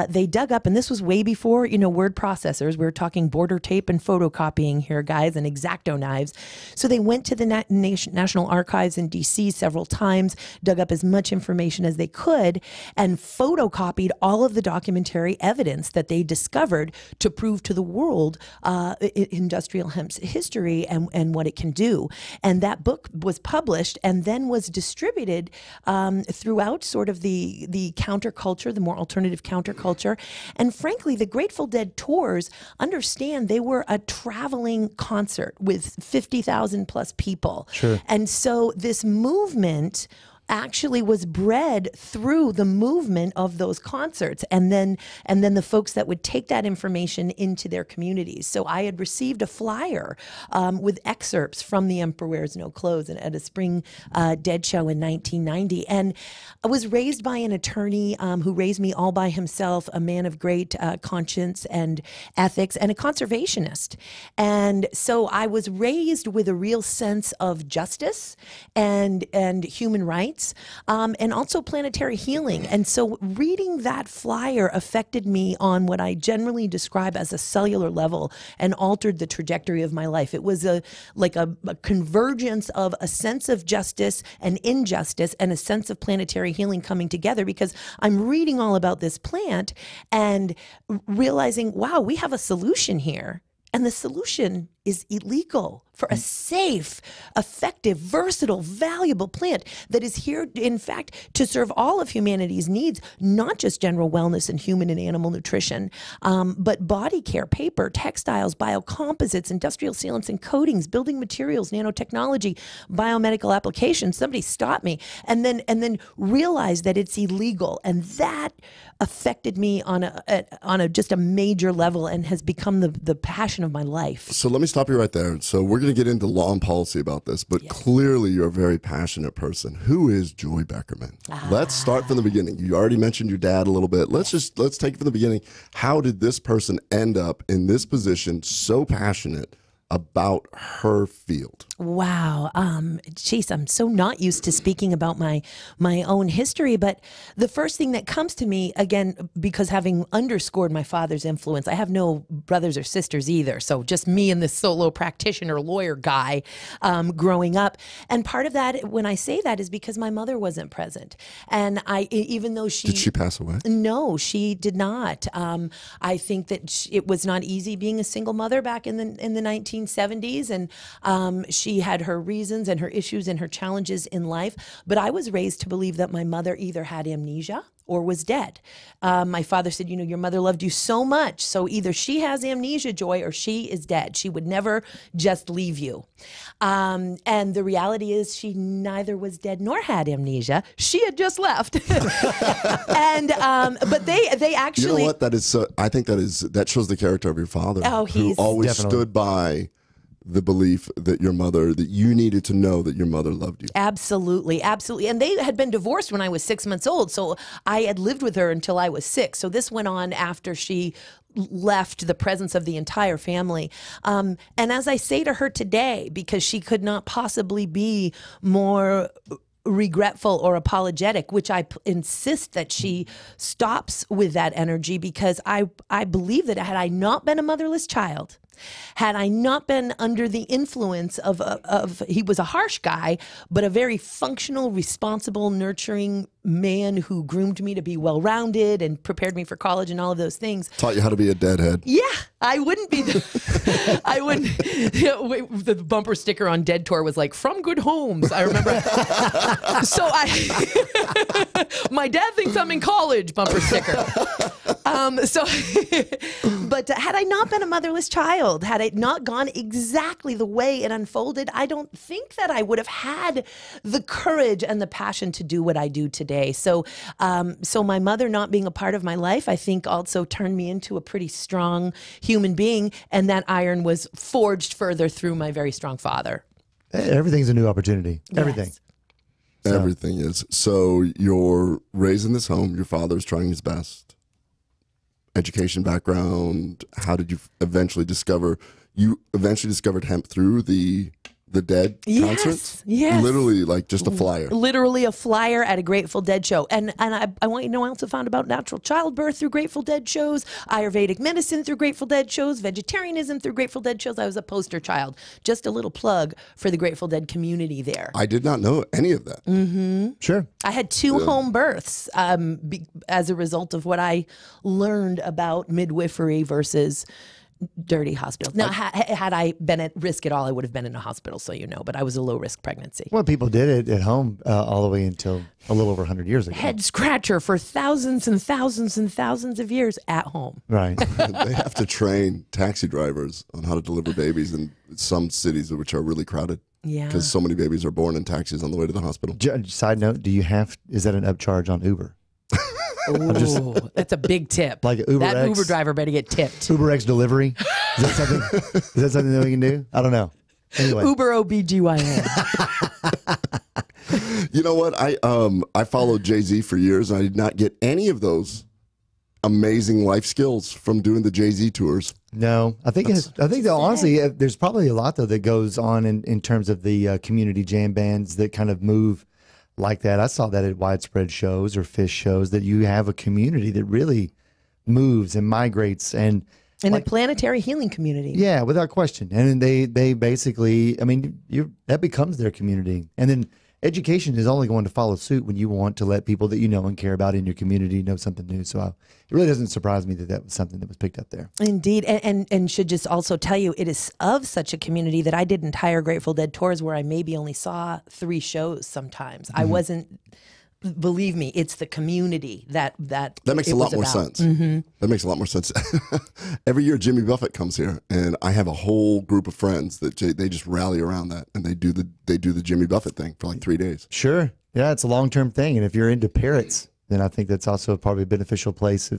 they dug up, and this was way before, word processors. We were talking border tape and photocopying here, guys, and X-Acto knives. So they went to the National Archives in D.C. several times, dug up as much information as they could, and photocopied all of the documentary evidence that they discovered to prove to the world industrial hemp's history and what it can do. And that book was published and then was distributed throughout sort of the counterculture, the more alternative counterculture. And frankly, the Grateful Dead tours, understand they were a traveling concert with 50,000 plus people. Sure. And so this movement actually was bred through the movement of those concerts, and then the folks that would take that information into their communities. So I had received a flyer with excerpts from The Emperor Wears No Clothes at a Spring Dead show in 1990, and I was raised by an attorney who raised me all by himself, a man of great conscience and ethics, and a conservationist. And so I was raised with a real sense of justice and human rights, and also planetary healing. And so reading that flyer affected me on what I generally describe as a cellular level and altered the trajectory of my life. It was a convergence of a sense of justice and injustice and a sense of planetary healing coming together, because I'm reading all about this plant and realizing, wow, we have a solution here. And the solution is illegal for a safe, effective, versatile, valuable plant that is here, in fact, to serve all of humanity's needs, not just general wellness and human and animal nutrition, but body care, paper, textiles, biocomposites, industrial sealants and coatings, building materials, nanotechnology, biomedical applications. Somebody stop me, and then realize that it's illegal, and that affected me on a just a major level and has become the passion of my life. So let me stop you right there. So we're going to get into law and policy about this, but clearly you're a very passionate person. Who is Joy Beckerman? Let's start from the beginning. You already mentioned your dad a little bit. Let's take it from the beginning. How did this person end up in this position, so passionate about her field? Wow. Geez, I'm so not used to speaking about my own history, but the first thing that comes to me, again, because having underscored my father's influence, I have no brothers or sisters either. So just me and this solo practitioner lawyer guy growing up. And part of that, when I say that, is because my mother wasn't present. And even though Did she pass away? No, she did not. I think that it was not easy being a single mother back in the 1970s, and she had her reasons and her issues and her challenges in life. But I was raised to believe that my mother either had amnesia or was dead. My father said, your mother loved you so much, so either she has amnesia, Joy, or she is dead. She would never just leave you. And the reality is she neither was dead nor had amnesia. She had just left. And but they actually, you know what, that is so, I think that shows the character of your father, who always stood by the belief that you needed to know that your mother loved you. Absolutely, absolutely. And they had been divorced when I was 6 months old, so I had lived with her until I was 6. So this went on after she left the presence of the entire family. And as I say to her today, because she could not possibly be more regretful or apologetic, which I insist that she stops with that energy, because I believe that had I not been a motherless child, had I not been under the influence of he was a harsh guy, but a very functional, responsible, nurturing man who groomed me to be well-rounded and prepared me for college and all of those things. Taught you how to be a deadhead. Yeah, I wouldn't be. I wouldn't. The bumper sticker on Dead Tour was like, "From good homes." I remember. So my dad thinks I'm in college. Bumper sticker. But had I not been a motherless child, had it not gone exactly the way it unfolded, I don't think that I would have had the courage and the passion to do what I do today. So my mother not being a part of my life, I think also turned me into a pretty strong human being, and that iron was forged further through my very strong father. Everything's a new opportunity. Everything. Yes. Everything is. So you're raised in this home. Your father's trying his best. Education background. How did you eventually discover? You eventually discovered hemp through the Dead concert? Yes. Literally, like just a flyer. Literally a flyer at a Grateful Dead show. And I want you to know, I also found about natural childbirth through Grateful Dead shows, Ayurvedic medicine through Grateful Dead shows, vegetarianism through Grateful Dead shows. I was a poster child. Just a little plug for the Grateful Dead community there. I did not know any of that. Mm-hmm. Sure. I had 2 home births as a result of what I learned about midwifery versus dirty hospitals. Now, had I been at risk at all, I would have been in a hospital, so you know, but I was a low-risk pregnancy. Well, people did it at home all the way until a little over 100 years ago. Head scratcher for thousands and thousands and thousands of years at home. Right. They have to train taxi drivers on how to deliver babies in some cities which are really crowded. Yeah. Because so many babies are born in taxis on the way to the hospital. Side note: is that an upcharge on Uber? Ooh, that's a big tip. Like Uber that X, Uber driver better get tipped. Uber X delivery. Is that something? Is that something that we can do? I don't know. Anyway, Uber OBGYN. You know what? I followed Jay-Z for years, and I did not get any of those amazing life skills from doing the Jay-Z tours. No, I think though, honestly, there's probably a lot though that goes on in terms of the community jam bands that kind of move like that. I saw that at widespread shows or fish shows, that you have a community that really moves and migrates and in the planetary healing community. Yeah, without question. And they basically, I mean, that becomes their community. And then education is only going to follow suit when you want to let people that you know and care about in your community know something new. So it really doesn't surprise me that was something that was picked up there. Indeed. And should just also tell you, it is of such a community that I did entire Grateful Dead tours where I maybe only saw 3 shows sometimes. Mm-hmm. I wasn't, believe me, it's the community that makes a lot more sense. Mm-hmm. That makes a lot more sense. Every year Jimmy Buffett comes here, and I have a whole group of friends that they just rally around that, and they do the Jimmy Buffett thing for like 3 days. Sure. Yeah, it's a long-term thing. And if you're into parrots, then I think that's also probably a beneficial place.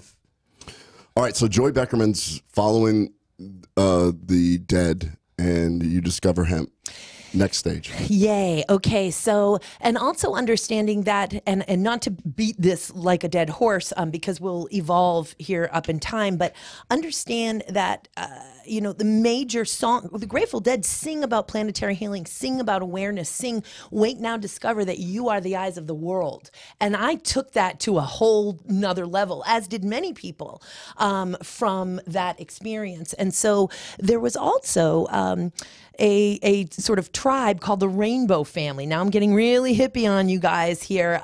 All right, so Joy Beckerman's following the dead, and you discover hemp. Next stage. Yay. Okay. So, and also understanding that, and not to beat this like a dead horse, because we'll evolve here up in time, but understand that, the major song, the Grateful Dead sing about planetary healing, sing about awareness, sing, wake now, discover that you are the eyes of the world. And I took that to a whole nother level, as did many people, from that experience. And so there was also, a sort of tribe called the Rainbow Family. Now I'm getting really hippie on you guys here,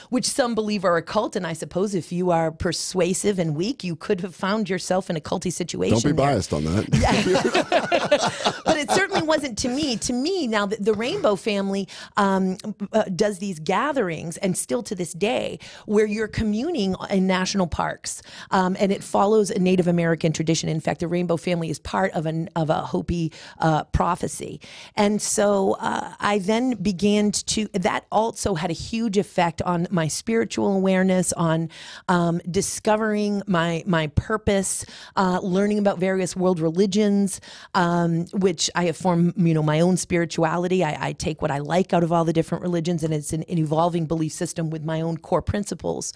which some believe are a cult. And I suppose if you are persuasive and weak, you could have found yourself in a culty situation. Don't be biased on that. But it certainly wasn't to me. To me, now the Rainbow Family does these gatherings, and still to this day, where you're communing in national parks. And it follows a Native American tradition. In fact, the Rainbow Family is part of a Hopi prophecy. And so I then began that also had a huge effect on my spiritual awareness, on discovering my purpose, learning about various world religions, which I have formed, my own spirituality. I take what I like out of all the different religions, and it's an evolving belief system with my own core principles.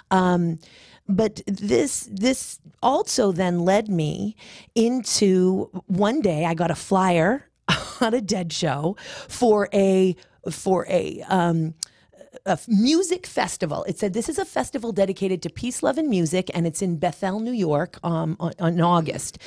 But this also then led me into, one day I got a flyer on a Dead show for a music festival. It said, this is a festival dedicated to peace, love, and music, and it's in Bethel, New York, in August.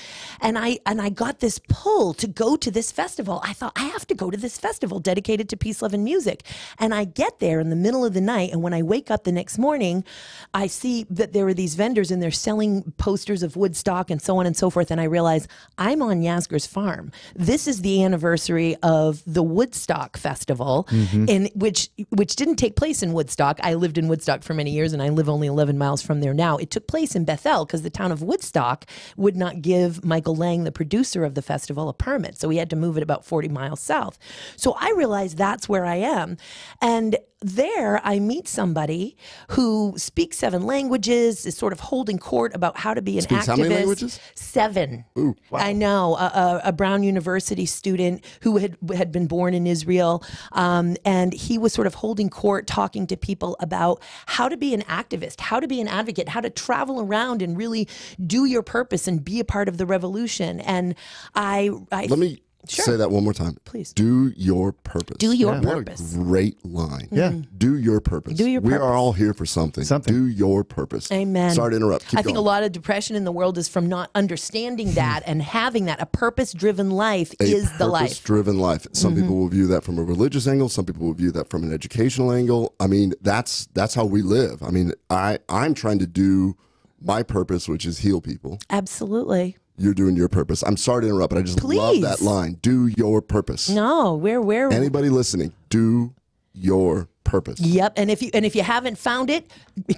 And I got this pull to go to this festival. I thought, I have to go to this festival dedicated to peace, love, and music. And I get there in the middle of the night, and when I wake up the next morning, I see that there are these vendors, and they're selling posters of Woodstock and so on and so forth, and I realize I'm on Yasgur's farm. This is the anniversary of the Woodstock Festival, in which didn't take place in Woodstock. I lived in Woodstock for many years, and I live only 11 miles from there now. It took place in Bethel because the town of Woodstock would not give Michael Lang, the producer of the festival, a permit. So he had to move it about 40 miles south. So I realized that's where I am. And there I meet somebody who speaks 7 languages, is sort of holding court about how to be an activist. How many languages? 7. Ooh, wow. I know, a Brown University student who had been born in Israel, and he was sort of holding court, talking to people about how to be an activist, how to be an advocate, how to travel around and really do your purpose and be a part of the revolution. And Let me say that one more time. Please. Do your purpose. Do your purpose. What a great line. Yeah. Do your purpose. Do your purpose. We are all here for something. Do your purpose. Amen. Sorry to interrupt. Keep I think going. a lot of depression in the world is from not understanding that and having that. A purpose-driven life is the life. Purpose-driven life. Some people will view that from a religious angle. Some people will view that from an educational angle. I mean, that's how we live. I mean, I'm trying to do my purpose, which is heal people. Absolutely. You're doing your purpose. I'm sorry to interrupt, but I just love that line. Do your purpose. No, we're anybody listening, do your purpose. Yep. And if you haven't found it,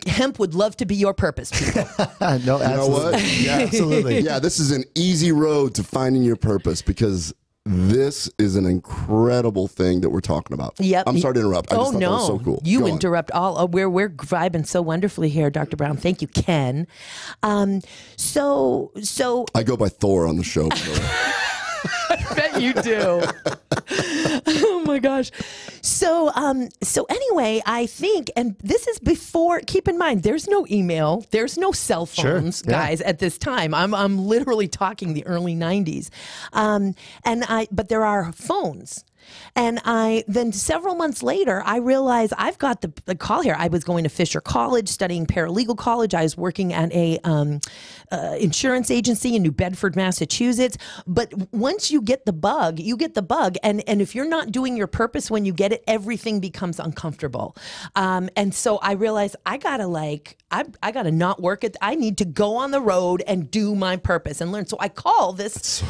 hemp would love to be your purpose, people. No, absolutely. You know what? Yeah, absolutely. Yeah, this is an easy road to finding your purpose, because this is an incredible thing that we're talking about. Yep. I'm sorry to interrupt. I just thought that was so cool. You Go on. interrupt all. We're vibing so wonderfully here, Dr. Brown. Thank you, Ken. So I go by Thor on the show. By the way. I bet you do. Oh my gosh. So anyway, I think, and this is before, keep in mind, there's no email, there's no cell phones, guys, at this time. I'm literally talking the early 90s. But there are phones. And then several months later, I realized I've got the call here. I was going to Fisher College, studying paralegal college. I was working at a insurance agency in New Bedford, Massachusetts. But once you get the bug, you get the bug. And if you're not doing your purpose when you get it, everything becomes uncomfortable. And so I realized I gotta not work at. I need to go on the road and do my purpose and learn. So I call this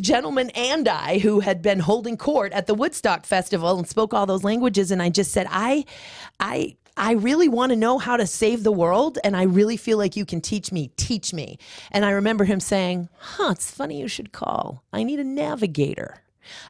gentleman and I, who had been holding court at the Woodstock Festival and spoke all those languages, and I just said, I really want to know how to save the world, and I really feel like you can teach me. And I remember him saying, it's funny you should call. I need a navigator.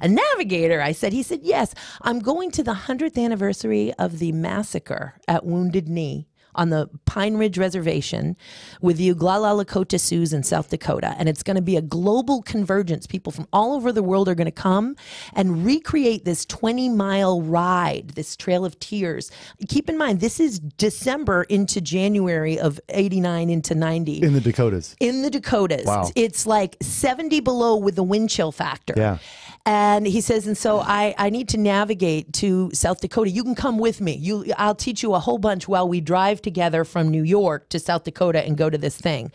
A navigator, I said. He said, yes, I'm going to the 100th anniversary of the massacre at Wounded Knee on the Pine Ridge Reservation with the Oglala Lakota Sioux in South Dakota. And it's going to be a global convergence. People from all over the world are going to come and recreate this 20-mile ride, this Trail of Tears. Keep in mind, this is December into January of 89 into 90. In the Dakotas. In the Dakotas. Wow. It's like 70 below with the wind chill factor. Yeah. And he says, and so I need to navigate to South Dakota. You can come with me. I'll teach you a whole bunch while we drive together from New York to South Dakota and go to this thing.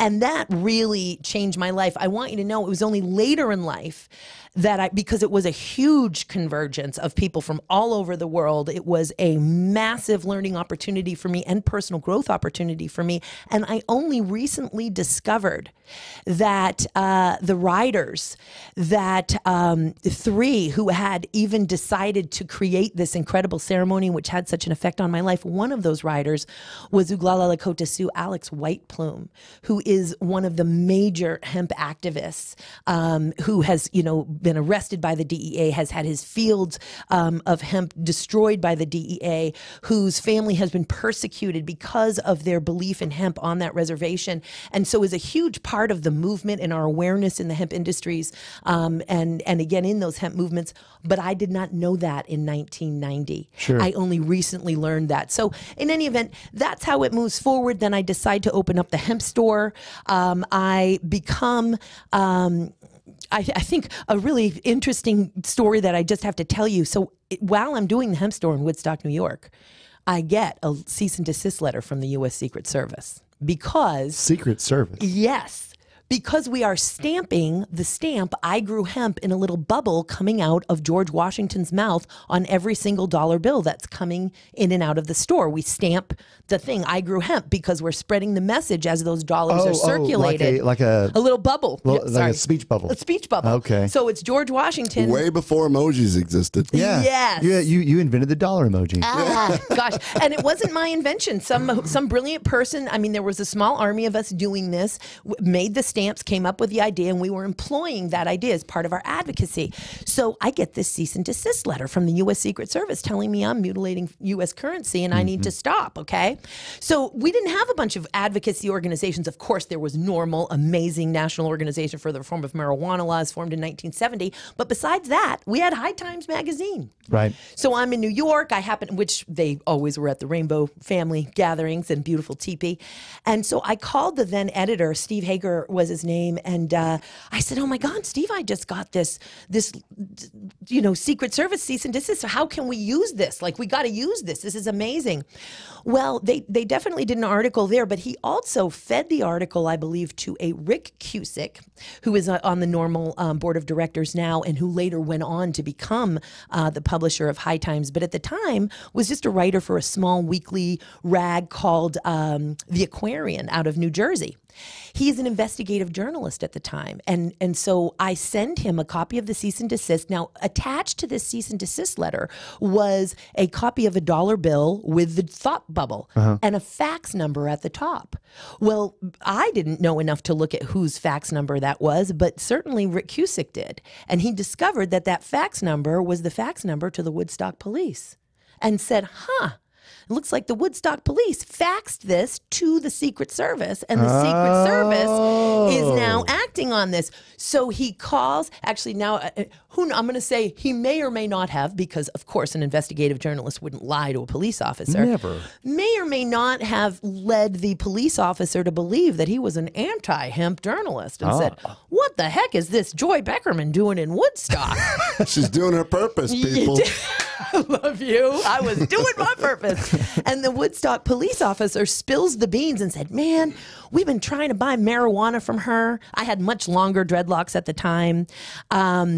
And that really changed my life. I want you to know it was only later in life that because it was a huge convergence of people from all over the world. It was a massive learning opportunity for me and personal growth opportunity for me. And I only recently discovered that the riders, that three who had even decided to create this incredible ceremony, which had such an effect on my life, one of those riders was Oglala Lakota Sioux Alex White Plume, who is one of the major hemp activists, who has, been arrested by the DEA, has had his fields of hemp destroyed by the DEA, whose family has been persecuted because of their belief in hemp on that reservation, and so is a huge part of the movement and our awareness in the hemp industries, and again in those hemp movements. But I did not know that in 1990. Sure. I only recently learned that. So in any event, that's how it moves forward. Then I decide to open up the hemp store. I become I think a really interesting story that I just have to tell you. So while I'm doing the hemp store in Woodstock, New York, I get a cease and desist letter from the U.S. Secret Service because... Secret Service? Yes. Because we are stamping the stamp, I grew hemp, in a little bubble coming out of George Washington's mouth on every single dollar bill that's coming in and out of the store. We stamp the thing, I grew hemp, because we're spreading the message as those dollars are circulated. Like a little bubble. Like a speech bubble. A speech bubble. Okay. So it's George Washington. Way before emojis existed. Yeah. Yes. Yeah, you invented the dollar emoji. Gosh. And it wasn't my invention. Some brilliant person, there was a small army of us doing this, made the stamps, came up with the idea, and we were employing that idea as part of our advocacy. So I get this cease and desist letter from the U.S. Secret Service telling me I'm mutilating U.S. currency and I need to stop, okay? So we didn't have a bunch of advocacy organizations. Of course, there was NORML, amazing National Organization for the Reform of Marijuana Laws, formed in 1970. But besides that, we had High Times magazine. Right. So I'm in New York. Which they always were at the Rainbow Family gatherings and beautiful teepee. And so I called the then editor, Steve Hager was his name, and I said, "Oh my God, Steve, I just got this Secret Service cease and desist. So how can we use this? Like, we got to use this. This is amazing." Well, they definitely did an article there, but he also fed the article, I believe, to a Rick Cusick, who is on the NORML board of directors now, and who later went on to become the publisher of High Times, but at the time was just a writer for a small weekly rag called The Aquarian out of New Jersey. He's an investigative journalist at the time. And so I send him a copy of the cease and desist. Now, attached to this cease and desist letter was a copy of a $1 bill with the thought bubble and a fax number at the top. Well, I didn't know enough to look at whose fax number that was, but certainly Rick Cusick did. And he discovered that fax number was the fax number to the Woodstock police and said, it looks like the Woodstock police faxed this to the Secret Service, and the Secret Service is now acting on this. So he calls, actually now, I'm going to say he may or may not have, because of course an investigative journalist wouldn't lie to a police officer. Never. May or may not have led the police officer to believe that he was an anti-hemp journalist and said, what the heck is this Joy Beckerman doing in Woodstock? She's doing her purpose, people. I love you. I was doing my purpose. And the Woodstock police officer spills the beans and said, man, we've been trying to buy marijuana from her. I had much longer dreadlocks at the time.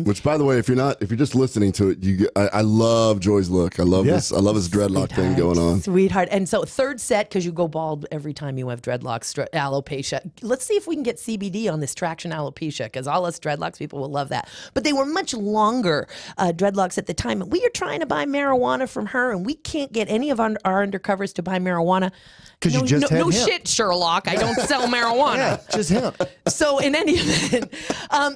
Which, by the way, if you're just listening to it, I love Joy's look. I love this. I love this dreadlock thing going on. Sweetheart. And so third set, because you go bald every time you have dreadlocks, alopecia. Let's see if we can get CBD on this traction alopecia, because all us dreadlocks people will love that. But they were much longer dreadlocks at the time. We are trying to buy marijuana from her, and we can't get any of our undercovers to buy marijuana. Because you just had no hemp. Shit, Sherlock. I don't sell marijuana. Yeah, just hemp. So in any event,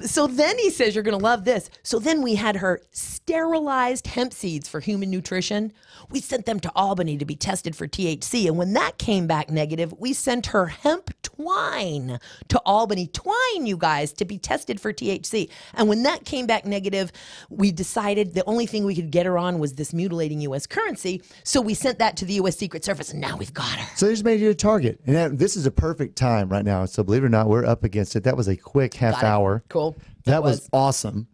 so then he says, you're going to love this. So then we had her sterilized hemp seeds for human nutrition. We sent them to Albany to be tested for THC. And when that came back negative, we sent her hemp twine to Albany. Twine, you guys, to be tested for THC. And when that came back negative, we decided the only thing we could get her on was this mutilating U.S. currency. So we sent that to the U.S. Secret Service, and now we've got her. So they just made you a target. And this is a perfect time right now. So believe it or not, we're up against it. That was a quick half hour. Cool. That was awesome.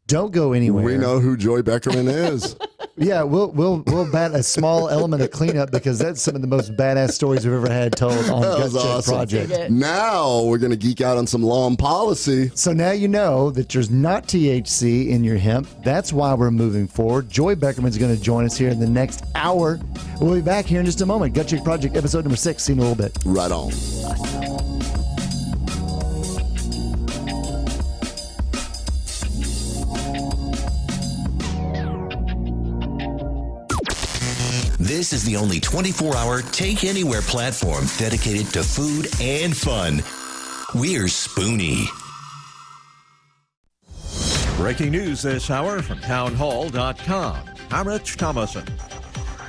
Don't go anywhere. We know who Joy Beckerman is. Yeah, we'll bat a small element of cleanup, because that's some of the most badass stories we've ever had told on Gut Check Project. Now we're going to geek out on some law and policy. So now you know that there's not THC in your hemp. That's why we're moving forward. Joy Beckerman's going to join us here in the next hour. We'll be back here in just a moment. Gut Check Project, episode number 6. See you in a little bit. Right on. This is the only 24-hour take-anywhere platform dedicated to food and fun. We're Spoony. Breaking news this hour from townhall.com. I'm Rich Thomason.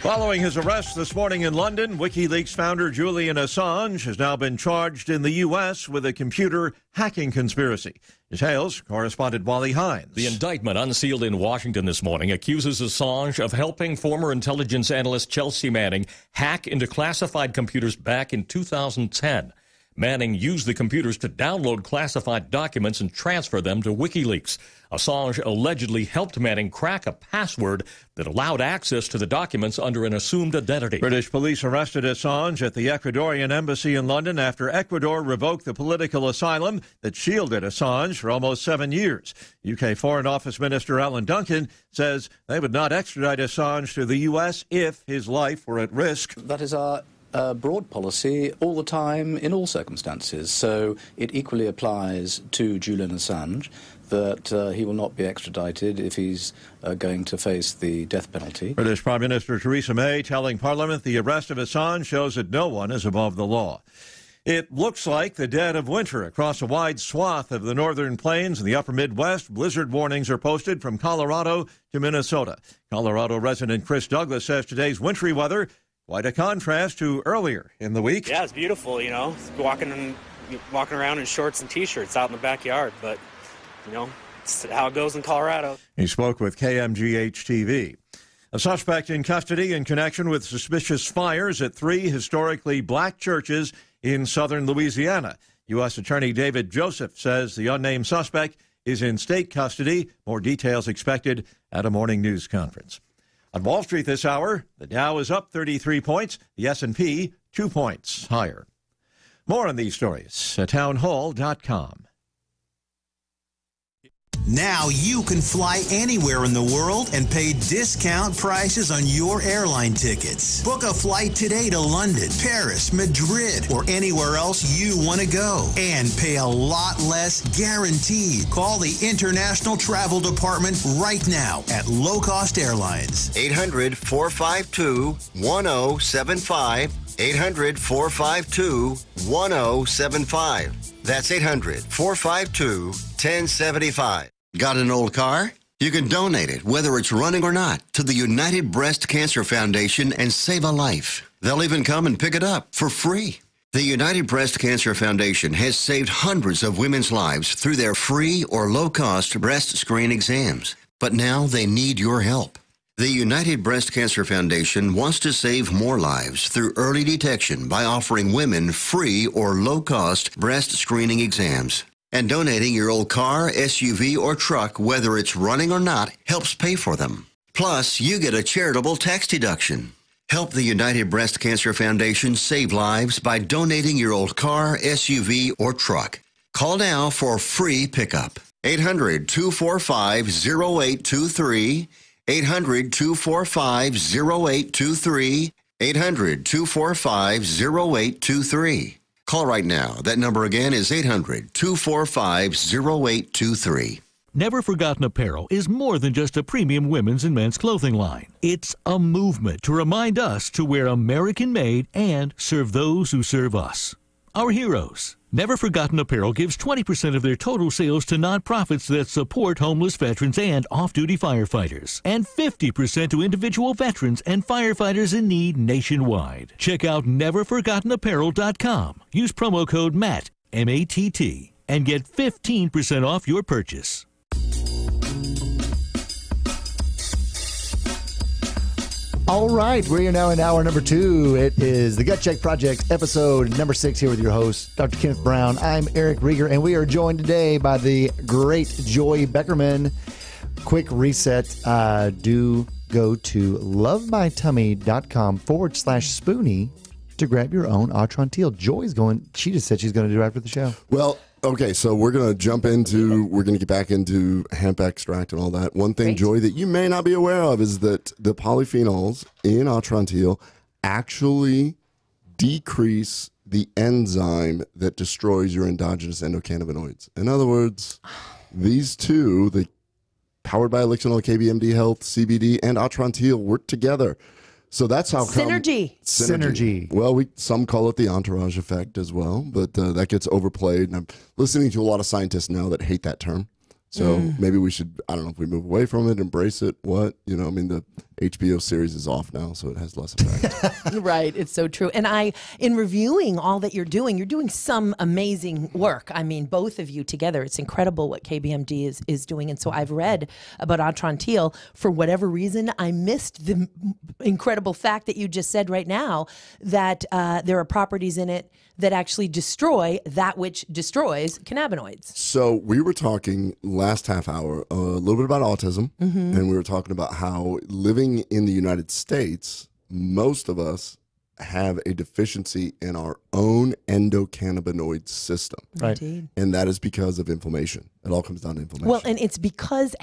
Following his arrest this morning in London, WikiLeaks founder Julian Assange has now been charged in the U.S. with a computer hacking conspiracy. Details, correspondent Wally Hines. The indictment unsealed in Washington this morning accuses Assange of helping former intelligence analyst Chelsea Manning hack into classified computers back in 2010. Manning used the computers to download classified documents and transfer them to WikiLeaks. Assange allegedly helped Manning crack a password that allowed access to the documents under an assumed identity. British police arrested Assange at the Ecuadorian embassy in London after Ecuador revoked the political asylum that shielded Assange for almost 7 years. UK Foreign Office Minister Alan Duncan says they would not extradite Assange to the U.S. if his life were at risk. That is our broad policy all the time in all circumstances. So it equally applies to Julian Assange that he will not be extradited if he's going to face the death penalty. British Prime Minister Theresa May telling Parliament the arrest of Assange shows that no one is above the law. It looks like the dead of winter across a wide swath of the northern plains and the upper Midwest. Blizzard warnings are posted from Colorado to Minnesota. Colorado resident Chris Douglas says today's wintry weather quite a contrast to earlier in the week. Yeah, it's beautiful, you know, walking around in shorts and T-shirts out in the backyard, but, you know, it's how it goes in Colorado. He spoke with KMGH-TV. A suspect in custody in connection with suspicious fires at 3 historically black churches in southern Louisiana. U.S. Attorney David Joseph says the unnamed suspect is in state custody. More details expected at a morning news conference. On Wall Street this hour, the Dow is up 33 points, the S&P 2 points higher. More on these stories at townhall.com. Now you can fly anywhere in the world and pay discount prices on your airline tickets. Book a flight today to London, Paris, Madrid, or anywhere else you want to go and pay a lot less guaranteed. Call the International Travel Department right now at Low Cost Airlines. 800-452-1075. 800-452-1075. That's 800-452-1075. Got an old car? You can donate it, whether it's running or not, to the United Breast Cancer Foundation and save a life. They'll even come and pick it up for free. The United Breast Cancer Foundation has saved hundreds of women's lives through their free or low-cost breast screen exams. But now they need your help. The United Breast Cancer Foundation wants to save more lives through early detection by offering women free or low-cost breast screening exams. And donating your old car, SUV, or truck, whether it's running or not, helps pay for them. Plus, you get a charitable tax deduction. Help the United Breast Cancer Foundation save lives by donating your old car, SUV, or truck. Call now for free pickup. 800-245-0823. 800-245-0823. 800-245-0823. Call right now. That number again is 800-245-0823. Never Forgotten Apparel is more than just a premium women's and men's clothing line. It's a movement to remind us to wear American-made and serve those who serve us. Our heroes. Never Forgotten Apparel gives 20% of their total sales to nonprofits that support homeless veterans and off-duty firefighters, and 50% to individual veterans and firefighters in need nationwide. Check out neverforgottenapparel.com. Use promo code MATT, M-A-T-T, and get 15% off your purchase. All right, we are now in hour number 2. It is the Gut Check Project, episode number 6, here with your host, Dr. Kenneth Brown. I'm Eric Rieger, and we are joined today by the great Joy Beckerman. Quick reset, do go to lovemytummy.com/Spoony to grab your own Atrantil. Joy's going, she just said she's going to do it after the show. Well, okay, so we're going to we're going to get back into hemp extract and all that. One thing, Joy, that you may not be aware of is that the polyphenols in Atrantil actually decrease the enzyme that destroys your endogenous endocannabinoids. In other words, these two, the powered by Elixinol, KBMD Health, CBD, and Atrantil work together. So that's how Synergy. Well, some call it the entourage effect as well, but that gets overplayed. And I'm listening to a lot of scientists now that hate that term. So maybe we should, I don't know if we move away from it, embrace it, what? You know, I mean, the HBO series is off now, so it has less effect. Right. It's so true. And in reviewing all that you're doing some amazing work. I mean, both of you together, it's incredible what KBMD is doing. And so I've read about Atrantil. For whatever reason, I missed the incredible fact that you just said right now, that there are properties in it that actually destroy that which destroys cannabinoids. So we were talking last half hour a little bit about autism, and we were talking about how living in the United States, most of us have a deficiency in our own endocannabinoid system. Right. Indeed. And that is because of inflammation. It all comes down to inflammation. Well, and it's because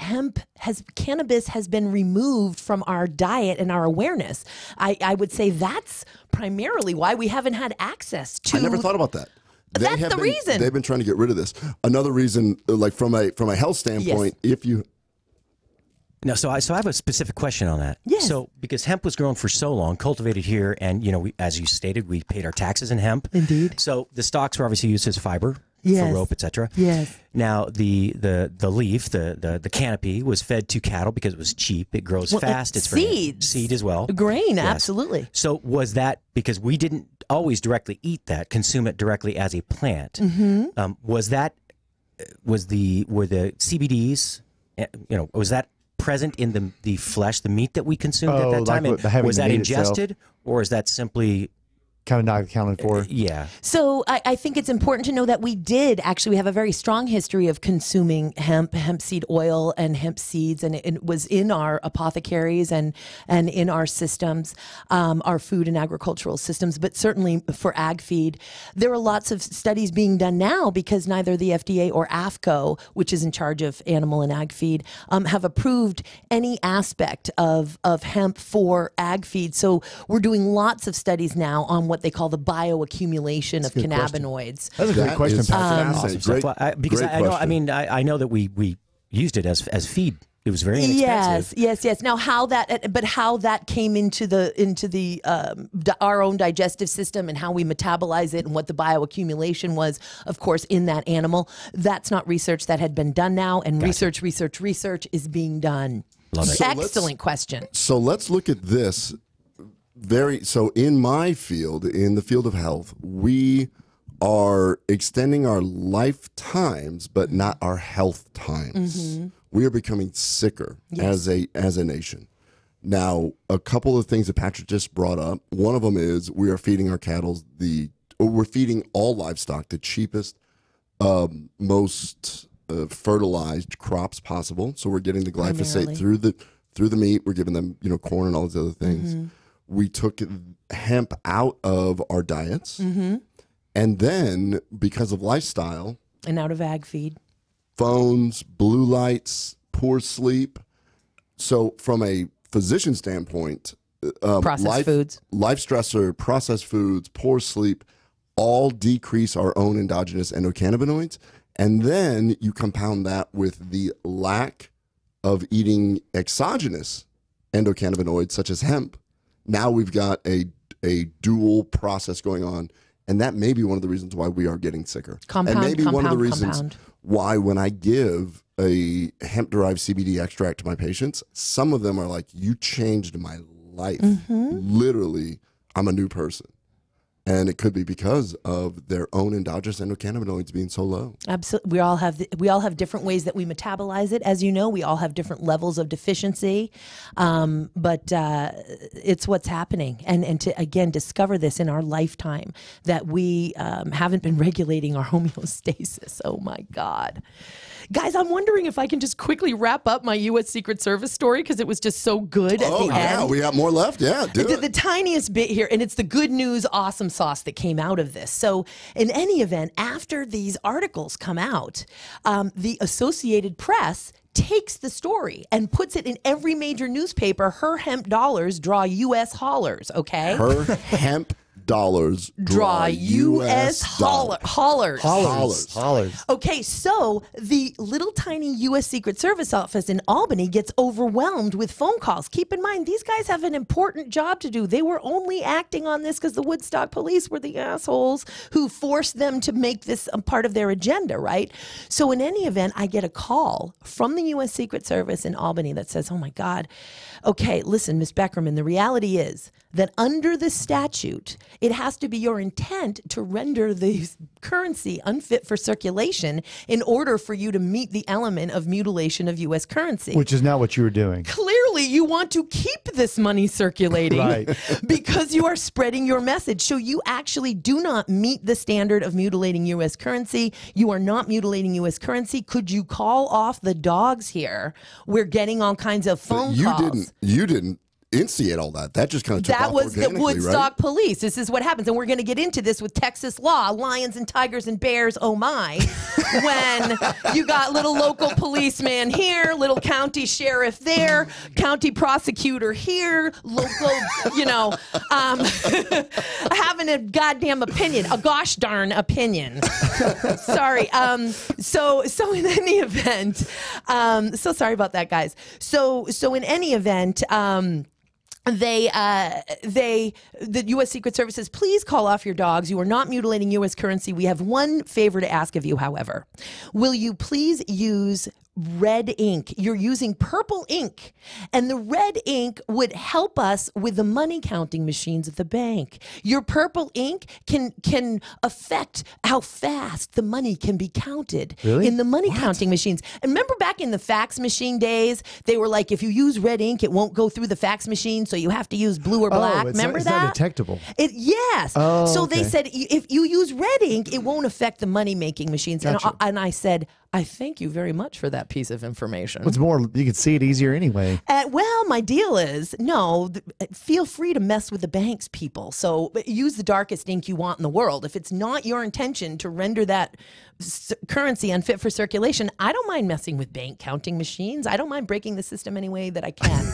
cannabis has been removed from our diet and our awareness. I would say that's primarily why we haven't had access to. I never thought about that. That's the reason. They've been trying to get rid of this. Another reason, like from a health standpoint, if you. No, so I have a specific question on that. Yes. So because hemp was grown for so long, cultivated here, and as you stated, we paid our taxes in hemp. Indeed. So the stalks were obviously used as fiber Yes. for rope, etc. Yes. Now the leaf, the canopy was fed to cattle because it was cheap. It grows fast. It's seeds. Seed as well. Grain, Yes. absolutely. So was that because we didn't always directly eat that, consume it directly as a plant? Mm-hmm. Were the CBDs? Was that present in the flesh, the meat that we consumed at that time? like having was the that meat ingested, or is that simply kind of not accounted for. Yeah. So I think it's important to know that we have a very strong history of consuming hemp seed oil and hemp seeds, and it was in our apothecaries and in our systems, our food and agricultural systems, but certainly for ag feed. There are lots of studies being done now because neither the FDA or AFCO, which is in charge of animal and ag feed, have approved any aspect of hemp for ag feed. So we're doing lots of studies now on what they call the bioaccumulation of cannabinoids. That's a great question, Patrick. Awesome stuff. Because I know, I know that we used it as feed. It was very inexpensive. Yes. Now, how that came into our own digestive system and how we metabolize it and what the bioaccumulation was, of course, in that animal, that's not research that had been done now, and research is being done. Love it. Excellent question. So let's look at this. So in my field, in the field of health, we are extending our lifetimes, but not our health times. Mm-hmm. We are becoming sicker as a nation. Now, a couple of things that Patrick just brought up. One of them is we are feeding our cattle we're feeding all livestock the cheapest, most fertilized crops possible. So we're getting the glyphosate through the meat. We're giving them corn and all those other things. Mm-hmm. We took hemp out of our diets. Mm-hmm. And then, because of lifestyle, and out of ag feed, phones, blue lights, poor sleep. So from a physician standpoint, processed foods, life stressor, processed foods, poor sleep, all decrease our own endogenous endocannabinoids. And then you compound that with the lack of eating exogenous endocannabinoids, such as hemp. Now we've got a dual process going on, and that may be one of the reasons why we are getting sicker. Compound, and maybe one of the reasons why when I give a hemp-derived CBD extract to my patients, some of them are like, you changed my life. Mm-hmm. Literally, I'm a new person. And it could be because of their own endogenous endocannabinoids being so low. Absolutely, we all have different ways that we metabolize it. As you know, we all have different levels of deficiency, but it's what's happening. And to again discover this in our lifetime that we haven't been regulating our homeostasis. Oh my God. Guys, I'm wondering if I can just quickly wrap up my U.S. Secret Service story because it was just so good at the end. Oh, yeah, we got more left. Yeah, do it. The tiniest bit here, and it's the good news, awesome sauce that came out of this. So in any event, after these articles come out, the Associated Press takes the story and puts it in every major newspaper. Her hemp dollars draw U.S. haulers, okay? Her hemp dollars draw U.S. haulers. Haulers. Okay, so the little tiny U.S. Secret Service office in Albany gets overwhelmed with phone calls. Keep in mind, these guys have an important job to do. They were only acting on this because the Woodstock police were the assholes who forced them to make this a part of their agenda, right? So in any event, I get a call from the U.S. Secret Service in Albany that says, oh my God, okay, listen, Ms. Beckerman, the reality is that under the statute, it has to be your intent to render the currency unfit for circulation in order for you to meet the element of mutilation of U.S. currency. Which is not what you were doing. Clearly, you want to keep this money circulating right. because you are spreading your message. So you actually do not meet the standard of mutilating U.S. currency. You are not mutilating U.S. currency. Could you call off the dogs here? We're getting all kinds of phone calls. You didn't instigate all that. That just kind of took that off was the Woodstock right? police. This is what happens. And we're going to get into this with Texas law, lions and tigers and bears, oh my, when you got little local policeman here, little county sheriff there, county prosecutor here, local, having a goddamn opinion, a gosh darn opinion. Sorry. So in any event, so sorry about that, guys. So in any event, the U.S. Secret Service says, please call off your dogs. You are not mutilating U.S. currency. We have one favor to ask of you, however. Will you please use red ink. You're using purple ink, and the red ink would help us with the money counting machines at the bank. Your purple ink can affect how fast the money can be counted in the money counting machines. And remember back in the fax machine days, they were like, if you use red ink, it won't go through the fax machine, so you have to use blue or black. Remember it's that? not detectable. Yes. Oh, so okay. they said, if you use red ink, it won't affect the money making machines. Gotcha. And I said, I thank you very much for that piece of information. What's more, you can see it easier anyway. Well, my deal is, feel free to mess with the bank's people. So use the darkest ink you want in the world. If it's not your intention to render that currency unfit for circulation, I don't mind messing with bank counting machines. I don't mind breaking the system any way that I can.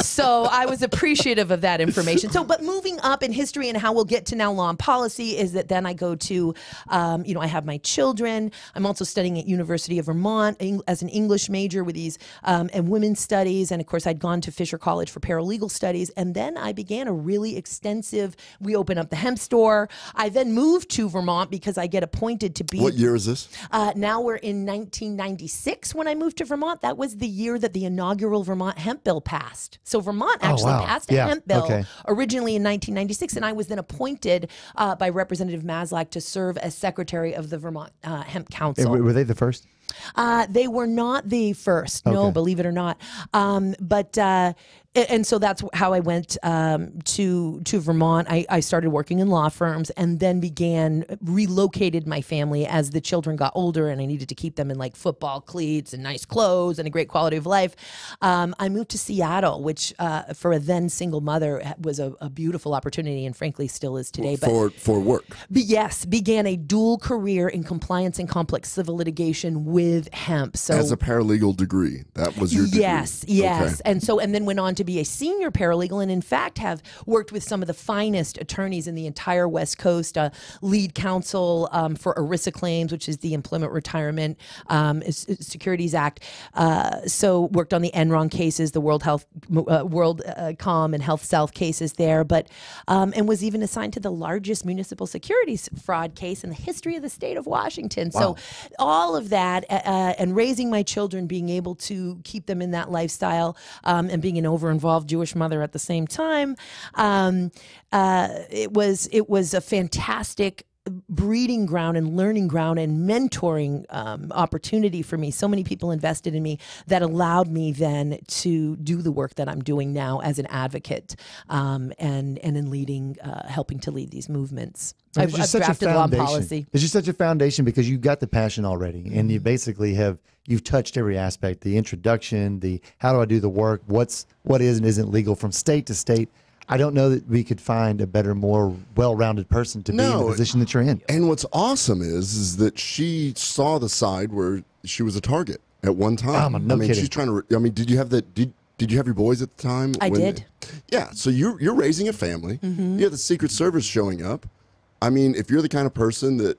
So I was appreciative of that information. But moving up in history and how we'll get to now law and policy is that then I go to, I have my children. I'm also studying at University of Vermont as an English major with these and women's studies. And of course, I'd gone to Fisher College for paralegal studies. And then I began a really extensive, we opened up the hemp store. I then moved to Vermont because I get appointed to be. What year is this? Now we're in 1996 when I moved to Vermont. That was the year that the inaugural Vermont hemp bill passed. So Vermont actually passed a hemp bill originally in 1996, and I was then appointed by Representative Maslach to serve as secretary of the Vermont Hemp Council. Were they the first? They were not the first, no, believe it or not. And so that's how I went to Vermont. I started working in law firms and then relocated my family as the children got older and I needed to keep them in like football cleats and nice clothes and a great quality of life. I moved to Seattle, which for a then single mother was a beautiful opportunity and frankly still is today. For work. Yes, began a dual career in compliance and complex civil litigation with hemp. So as a paralegal degree, that was your degree. Yes. Okay. And then went on to be a senior paralegal and in fact have worked with some of the finest attorneys in the entire West Coast, lead counsel for ERISA claims, which is the Employment Retirement Securities Act. So worked on the Enron cases, the WorldCom and Health South cases there, and was even assigned to the largest municipal securities fraud case in the history of the state of Washington. Wow. So all of that and raising my children, being able to keep them in that lifestyle and being an over-involved Jewish mother at the same time, it was a fantastic breeding ground and learning ground and mentoring opportunity for me. So many people invested in me that allowed me then to do the work that I'm doing now as an advocate and in leading, helping to lead these movements. I've drafted law and policy. It's just such a foundation because you've got the passion already and you basically you've touched every aspect, the introduction, the how do I do the work, what is and isn't legal from state to state. I don't know that we could find a better, more well-rounded person to be in the position that you're in. And what's awesome is that she saw the side where she was a target at one time. No kidding. She's trying to. Did you have Did you have your boys at the time? I did. Yeah. So you're raising a family. Mm-hmm. You have the Secret Service showing up. I mean, if you're the kind of person that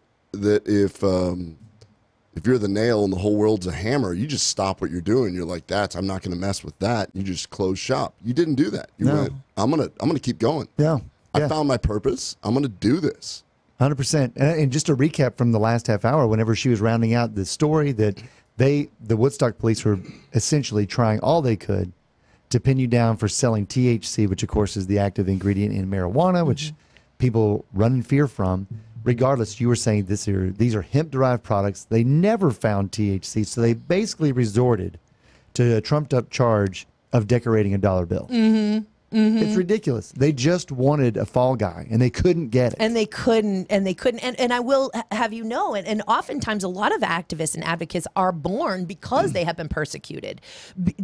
if you're the nail and the whole world's a hammer, you just stop what you're doing. You're like, I'm not going to mess with that. You just close shop. You didn't do that. You went, I'm gonna keep going. Yeah. I found my purpose. I'm gonna do this. 100%. And just a recap from the last half hour, whenever she was rounding out the story that the Woodstock police were essentially trying all they could to pin you down for selling THC, which of course is the active ingredient in marijuana, which people run in fear from. Regardless, you were saying these are hemp-derived products. They never found THC, so they basically resorted to a trumped-up charge of decorating a dollar bill. Mm-hmm. Mm-hmm. It's ridiculous. They just wanted a fall guy, and they couldn't get it. And they couldn't. And I will have you know, and oftentimes a lot of activists and advocates are born because they have been persecuted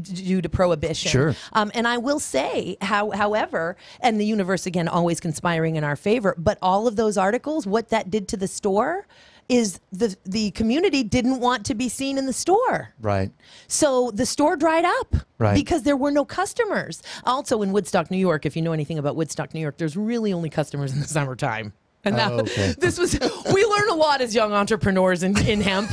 due to prohibition. Sure. And I will say, however, and the universe, again, always conspiring in our favor, but all of those articles, what that did to the store is the community didn't want to be seen in the store. Right. So the store dried up. Right. Because there were no customers. Also in Woodstock, New York, if you know anything about Woodstock, New York, there's really only customers in the summertime. And now, okay. we learn a lot as young entrepreneurs in hemp.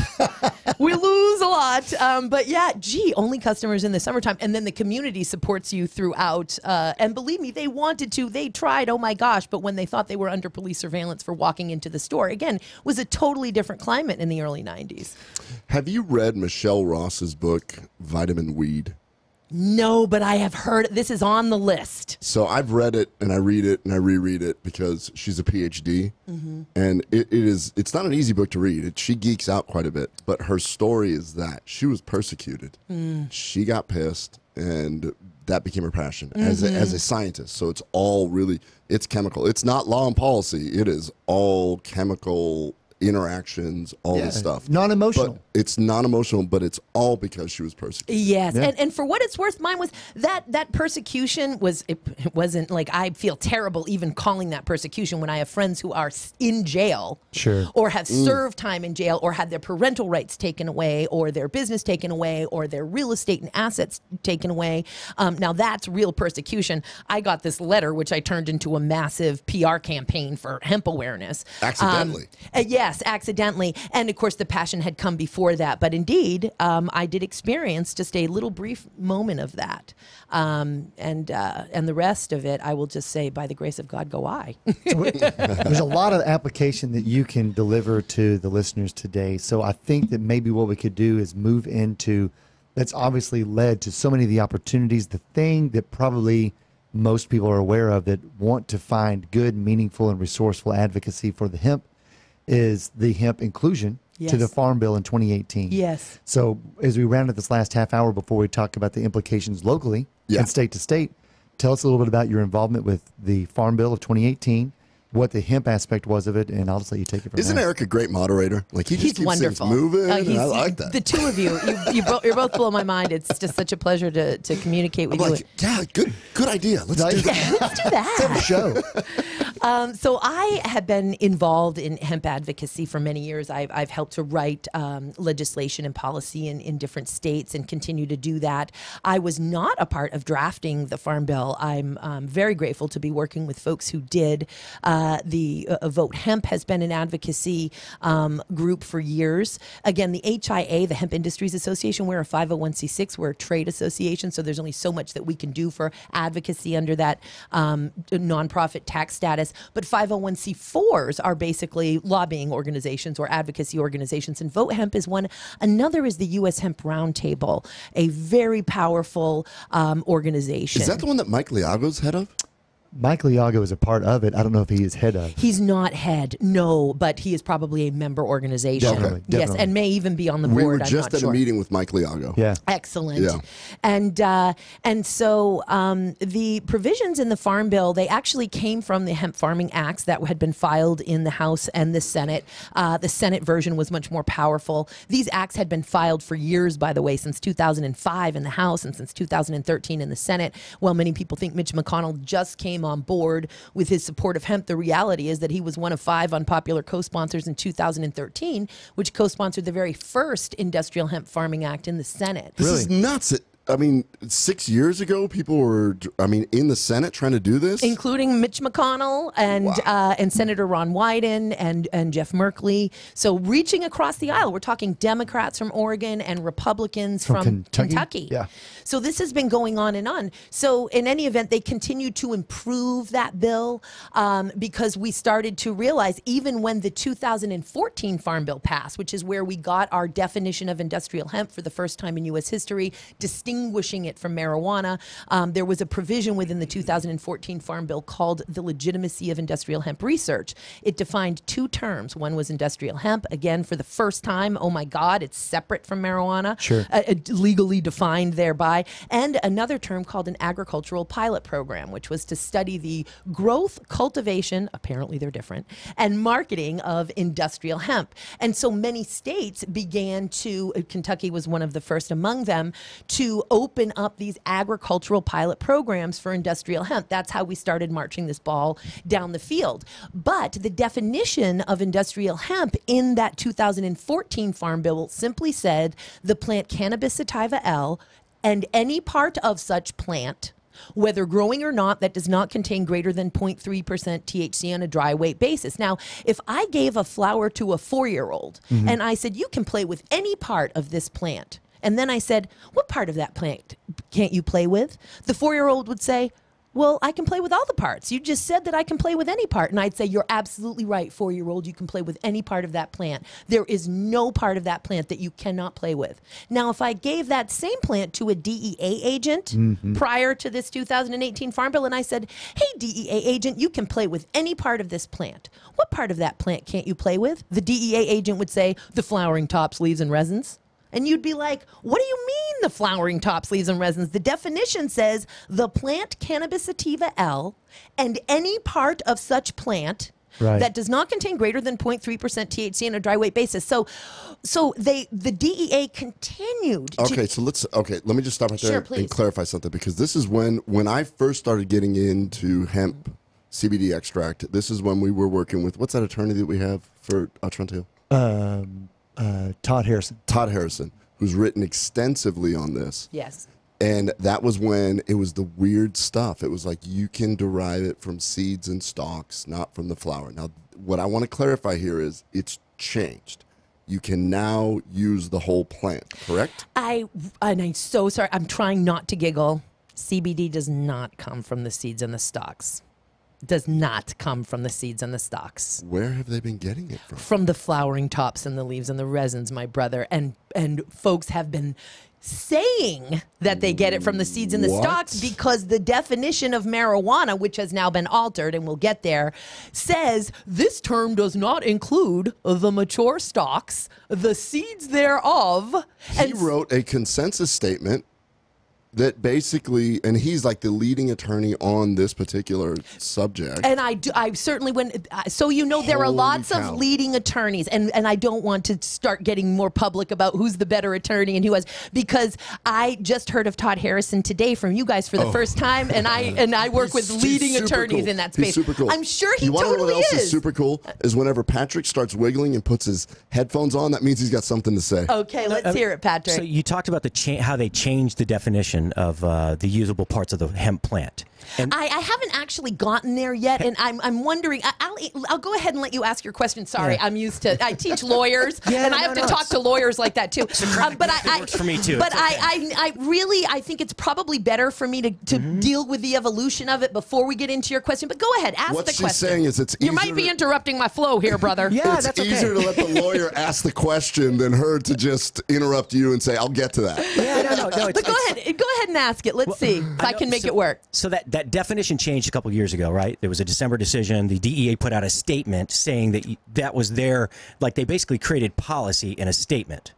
We lose a lot. But yeah, only customers in the summertime. And then the community supports you throughout. And believe me, they wanted to. They tried, oh my gosh. But when they thought they were under police surveillance for walking into the store, again, was a totally different climate in the early 90s. Have you read Michelle Ross's book, Vitamin Weed? No, but I have heard. This is on the list. So I've read it and I read it and I reread it because she's a PhD, and it's not an easy book to read. She geeks out quite a bit, but her story is that she was persecuted. She got pissed, and that became her passion as a scientist. So it's chemical. It's not law and policy. It is all chemical interactions, all this stuff. Non-emotional. But it's non-emotional, but it's all because she was persecuted. Yes, and for what it's worth, mine was that persecution was, it wasn't like, I feel terrible even calling that persecution when I have friends who are in jail, or have served time in jail, or had their parental rights taken away, or their business taken away, or their real estate and assets taken away. Now that's real persecution. I got this letter, which I turned into a massive PR campaign for hemp awareness. Accidentally. Yes, accidentally. And of course, the passion had come before that. But indeed, I did experience just a little brief moment of that. And the rest of it, I will just say, by the grace of God, go I. There's a lot of application that you can deliver to the listeners today. So I think that maybe what we could do is move into, that's obviously led to so many of the opportunities, the thing that probably most people are aware of that want to find good, meaningful, and resourceful advocacy for the hemp is the hemp inclusion to the Farm Bill in 2018. Yes. So as we round up this last half hour before we talk about the implications locally and state to state, tell us a little bit about your involvement with the Farm Bill of 2018, what the hemp aspect was of it, and I'll just let you take it from Isn't there. Eric a great moderator? Like, he just keeps wonderful. things moving, and I like that. The two of you, you're both blowing my mind. It's just such a pleasure to communicate with you. Yeah, good idea. Let's do that. Let's do that. Have a show. So I have been involved in hemp advocacy for many years. I've helped to write legislation and policy in different states and continue to do that. I was not a part of drafting the Farm Bill. I'm very grateful to be working with folks who did. The Vote Hemp has been an advocacy group for years. Again, the HIA, the Hemp Industries Association, we're a 501c6, we're a trade association, so there's only so much that we can do for advocacy under that nonprofit tax status. But 501c4s are basically lobbying organizations or advocacy organizations, and Vote Hemp is one. Another is the U.S. Hemp Roundtable, a very powerful organization. Is that the one that Mike Liago's head of? Mike Liago is a part of it. I don't know if he is head of. He's not head, no, but he is probably a member organization. Definitely. Yes, and may even be on the board. We were I'm just not at sure. a meeting with Mike Liago. Yeah. Excellent. Yeah. And so the provisions in the Farm Bill, they actually came from the Hemp Farming Acts that had been filed in the House and the Senate. The Senate version was much more powerful. These acts had been filed for years, by the way, since 2005 in the House and since 2013 in the Senate. Well, many people think Mitch McConnell just came on board with his support of hemp. The reality is that he was one of 5 unpopular co-sponsors in 2013, which co-sponsored the very first Industrial Hemp Farming Act in the Senate. This is nuts. I mean, 6 years ago, people were, in the Senate trying to do this? Including Mitch McConnell and Senator Ron Wyden and Jeff Merkley. So reaching across the aisle, we're talking Democrats from Oregon and Republicans from Kentucky. Yeah. So this has been going on and on. So in any event, they continue to improve that bill because we started to realize, even when the 2014 Farm Bill passed, which is where we got our definition of industrial hemp for the first time in U.S. history, distinguishing it from marijuana, there was a provision within the 2014 Farm Bill called the legitimacy of industrial hemp research. It defined 2 terms. One was industrial hemp, again, for the first time. Oh my God, it's separate from marijuana. Sure. Legally defined thereby. And another term called an agricultural pilot program, which was to study the growth, cultivation, apparently they're different, and marketing of industrial hemp. And so many states began to, Kentucky was one of the first among them, to open up these agricultural pilot programs for industrial hemp. That's how we started marching this ball down the field. But the definition of industrial hemp in that 2014 Farm Bill simply said the plant Cannabis sativa L and any part of such plant whether growing or not, that does not contain greater than 0.3% THC on a dry weight basis. Now, if I gave a flower to a 4-year-old and I said, you can play with any part of this plant, and then I said, what part of that plant can't you play with? The 4-year-old would say, well, I can play with all the parts. You just said that I can play with any part. And I'd say, you're absolutely right, 4-year-old. You can play with any part of that plant. There is no part of that plant that you cannot play with. Now, if I gave that same plant to a DEA agent prior to this 2018 Farm Bill, and I said, hey, DEA agent, you can play with any part of this plant. What part of that plant can't you play with? The DEA agent would say, the flowering tops, leaves, and resins. And you'd be like, what do you mean the flowering tops, leaves, and resins? The definition says the plant Cannabis sativa L and any part of such plant that does not contain greater than 0.3% THC on a dry weight basis. So the DEA continued. Okay, so let me just stop right there and clarify something, because this is when I first started getting into hemp CBD extract. This is when we were working with, what's that attorney that we have for Toronto? Todd Harrison. Todd Harrison, who's written extensively on this. Yes. And that was when it was the weird stuff. It was like you can derive it from seeds and stalks, not from the flower. Now, what I want to clarify here is it's changed. You can now use the whole plant, correct? I'm so sorry. I'm trying not to giggle. CBD does not come from the seeds and the stalks. Does not come from the seeds and the stalks. Where have they been getting it from? From the flowering tops and the leaves and the resins, my brother. And folks have been saying that they get it from the seeds and the stalks because the definition of marijuana, which has now been altered, and we'll get there, says this term does not include the mature stalks, the seeds thereof. He wrote a consensus statement that basically, and he's like the leading attorney on this particular subject. And I certainly, so there are lots of leading attorneys, and I don't want to start getting more public about who's the better attorney and who has, because I just heard of Todd Harrison today from you guys for the first time, and I work with leading attorneys in that space. He's super cool. I'm sure he you totally know what else is. Super cool is whenever Patrick starts wiggling and puts his headphones on, that means he's got something to say. Okay, let's hear it, Patrick. So you talked about how they changed the definition of the usable parts of the hemp plant. And I haven't actually gotten there yet, and I'm wondering. I'll go ahead and let you ask your question. Sorry, I'm used to. I teach lawyers, and I have to talk to lawyers like that too. But it works for me too. But I really think it's probably better for me to deal with the evolution of it before we get into your question. But go ahead, ask the question. What she's saying is it's easier. You might be interrupting my flow here, brother. Yeah, it's easier to let the lawyer ask the question than her to just interrupt you and say, "I'll get to that." Yeah, no. But go ahead and ask it. Let's see if I can make it work. So that definition changed a couple years ago, right? There was a December decision. The DEA put out a statement saying that was their, like they basically created policy in a statement.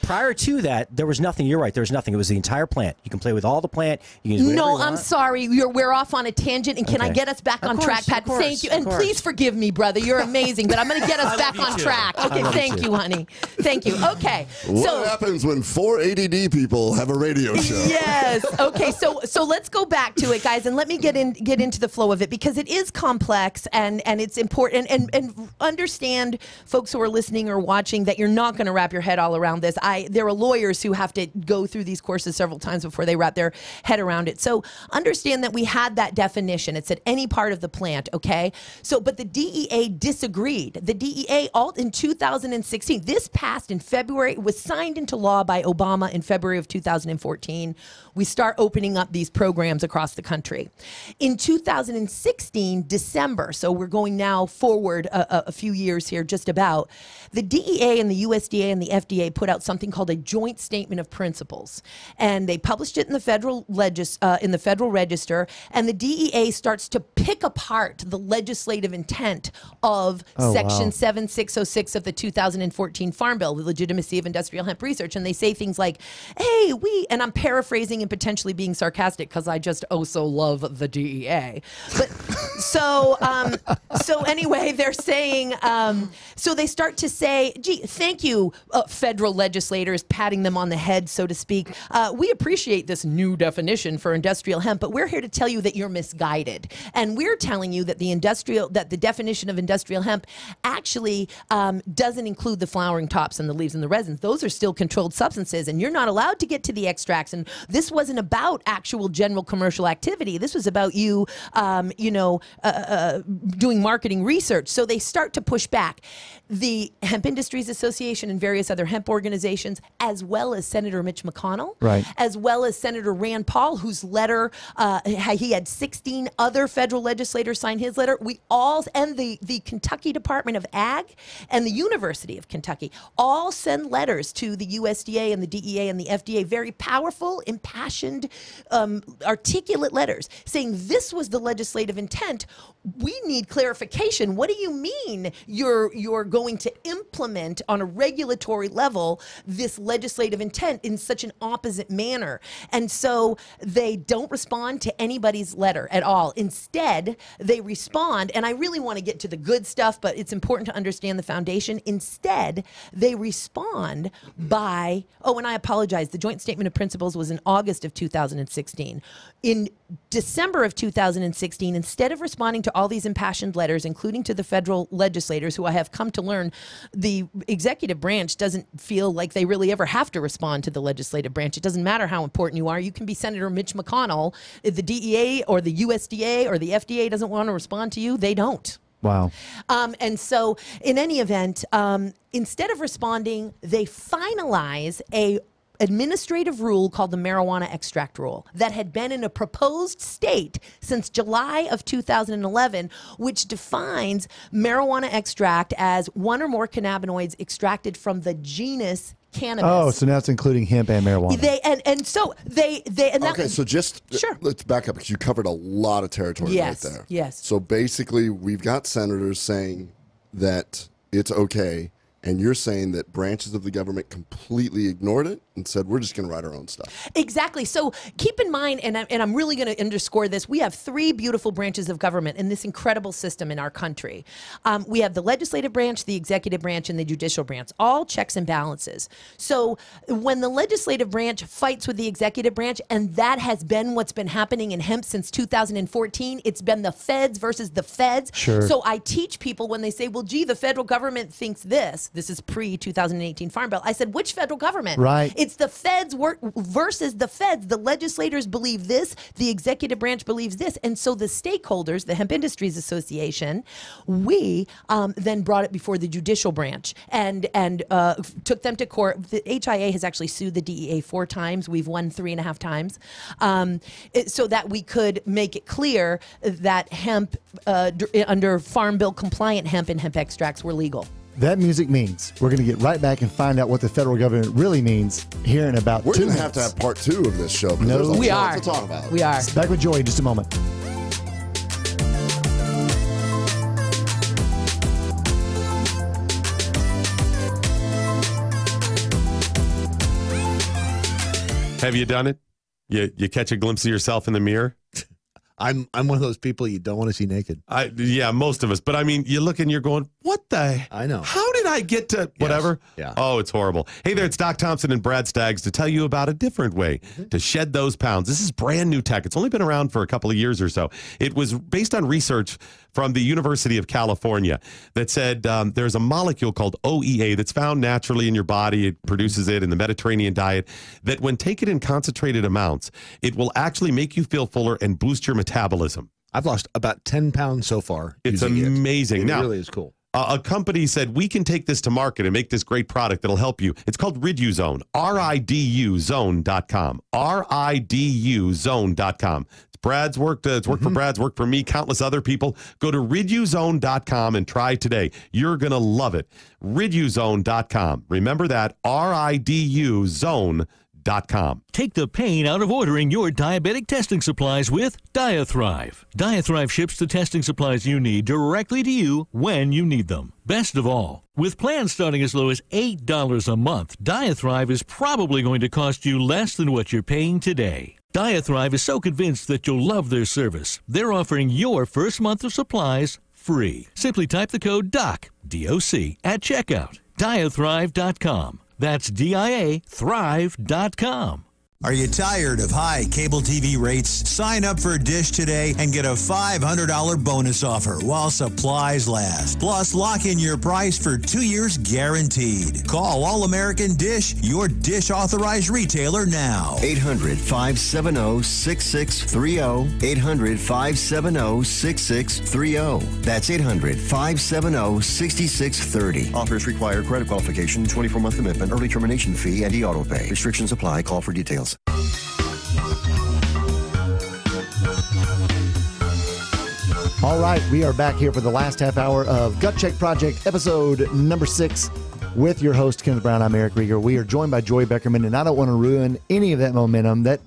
Prior to that, there was nothing. You're right. There was nothing. It was the entire plant. You can play with all the plant. You can use whatever you want. I'm sorry. We're off on a tangent. And can I get us back on track, Pat? Thank you. And please forgive me, brother. You're amazing. But I'm going to get us back on track. Okay, thank you, honey. Thank you. Okay. What happens when 4 ADD people have a radio show? Yes. Okay. So let's go back to it, guys, and let me get into the flow of it, because it is complex and it's important. And understand, folks who are listening or watching, that you're not going to wrap your head all around this. There are lawyers who have to go through these courses several times before they wrap their head around it. So understand that we had that definition. It said any part of the plant, okay? But the DEA disagreed. The DEA, in 2016, this passed in February, it was signed into law by Obama in February of 2014. We start opening up these programs across the country. In 2016, December, so we're going now forward a few years here, just about, the DEA and the USDA and the FDA put out something called a joint statement of principles, and they published it in the Federal Register. And the DEA starts to pick apart the legislative intent of Section 7606 of the 2014 Farm Bill, the legitimacy of industrial hemp research, and they say things like, "Hey, and I'm paraphrasing and potentially being sarcastic because I just so love the DEA." But so anyway, they're saying, so they start to say, "Gee, thank you, federal legislators," patting them on the head, so to speak. "We appreciate this new definition for industrial hemp, but we're here to tell you that you're misguided. And And we're telling you that the definition of industrial hemp actually doesn't include the flowering tops and the leaves and the resins. Those are still controlled substances, and you're not allowed to get to the extracts. And this wasn't about actual general commercial activity. This was about you, doing marketing research. So they start to push back. The Hemp Industries Association and various other hemp organizations, as well as Senator Mitch McConnell, right, as well as Senator Rand Paul, whose letter, he had 16 other federal legislators sign his letter. We all, and the Kentucky Department of Ag and the University of Kentucky, all send letters to the USDA and the DEA and the FDA, very powerful, impassioned, articulate letters saying this was the legislative intent. We need clarification. What do you mean you're going to implement on a regulatory level this legislative intent in such an opposite manner? And so they don't respond to anybody's letter at all. Instead, they respond, and I really want to get to the good stuff, but it's important to understand the foundation. Instead, they respond by, and I apologize, the Joint Statement of Principles was in August of 2016. In December of 2016, instead of responding to all these impassioned letters, including to the federal legislators, who I have come to learn the executive branch doesn't feel like they really ever have to respond to the legislative branch. It doesn't matter how important you are. You can be Senator Mitch McConnell. If the DEA or the USDA or the FDA doesn't want to respond to you, they don't. Wow. And so in any event, instead of responding, they finalize a administrative rule called the marijuana extract rule that had been in a proposed state since July of 2011, which defines marijuana extract as one or more cannabinoids extracted from the genus cannabis. Oh, so now it's including hemp and marijuana. Let's back up because you covered a lot of territory right there. Yes. So basically, we've got senators saying that it's okay, and you're saying that branches of the government completely ignored it and said, we're just going to write our own stuff. Exactly. So keep in mind, and I'm really going to underscore this, we have three beautiful branches of government in this incredible system in our country. We have the legislative branch, the executive branch, and the judicial branch, all checks and balances. So when the legislative branch fights with the executive branch, and that has been what's been happening in hemp since 2014, it's been the feds versus the feds. Sure. So I teach people when they say, well, gee, the federal government thinks this is pre-2018 Farm Bill. I said, which federal government? Right. It's the feds versus the feds. The legislators believe this. The executive branch believes this. And so the stakeholders, the Hemp Industries Association, we then brought it before the judicial branch and took them to court. The HIA has actually sued the DEA 4 times. We've won 3.5 times, so that we could make it clear that hemp, under Farm Bill compliant hemp and hemp extracts were legal. That music means we're going to get right back and find out what the federal government really means here in about 2 minutes. We're going to have part 2 of this show. No, we are. To talk about. We are. Back with Joy in just a moment. Have you done it? You catch a glimpse of yourself in the mirror? I'm one of those people you don't want to see naked. Yeah, most of us. But I mean, you look and you're going, what the? I know. How did I get to whatever? Yes. Yeah. Oh, it's horrible. Hey there, it's Doc Thompson and Brad Staggs to tell you about a different way to shed those pounds. This is brand new tech. It's only been around for a couple of years or so. It was based on research from the University of California that said there's a molecule called OEA that's found naturally in your body. It produces it in the Mediterranean diet, that when taken in concentrated amounts, it will actually make you feel fuller and boost your metabolism. I've lost about 10 pounds so far. It's amazing. It now, really is cool. A company said, we can take this to market and make this great product that'll help you. It's called Riduzone, RIDUZone.com, RIDUZone.com. It's Brad's work. It's worked for Brad's, worked for me, countless other people. Go to Riduzone.com and try today. You're going to love it. Riduzone.com. Remember that, RIDUZone.com. Take the pain out of ordering your diabetic testing supplies with Diathrive. Diathrive ships the testing supplies you need directly to you when you need them. Best of all, with plans starting as low as $8 a month, Diathrive is probably going to cost you less than what you're paying today. Diathrive is so convinced that you'll love their service, they're offering your first month of supplies free. Simply type the code DOC, D-O-C, at checkout. Diathrive.com. That's DIA Thrive.com. Are you tired of high cable TV rates? Sign up for Dish today and get a $500 bonus offer while supplies last. Plus, lock in your price for 2 years guaranteed. Call All-American Dish, your Dish authorized retailer now. 800-570-6630. 800-570-6630. That's 800-570-6630. Offers require credit qualification, 24-month commitment, early termination fee, and e-auto pay. Restrictions apply. Call for details. All right, we are back here for the last half hour of Gut Check Project, episode number 6, with your host, Kenneth Brown. I'm Eric Rieger. We are joined by Joy Beckerman, and I don't want to ruin any of that momentum. That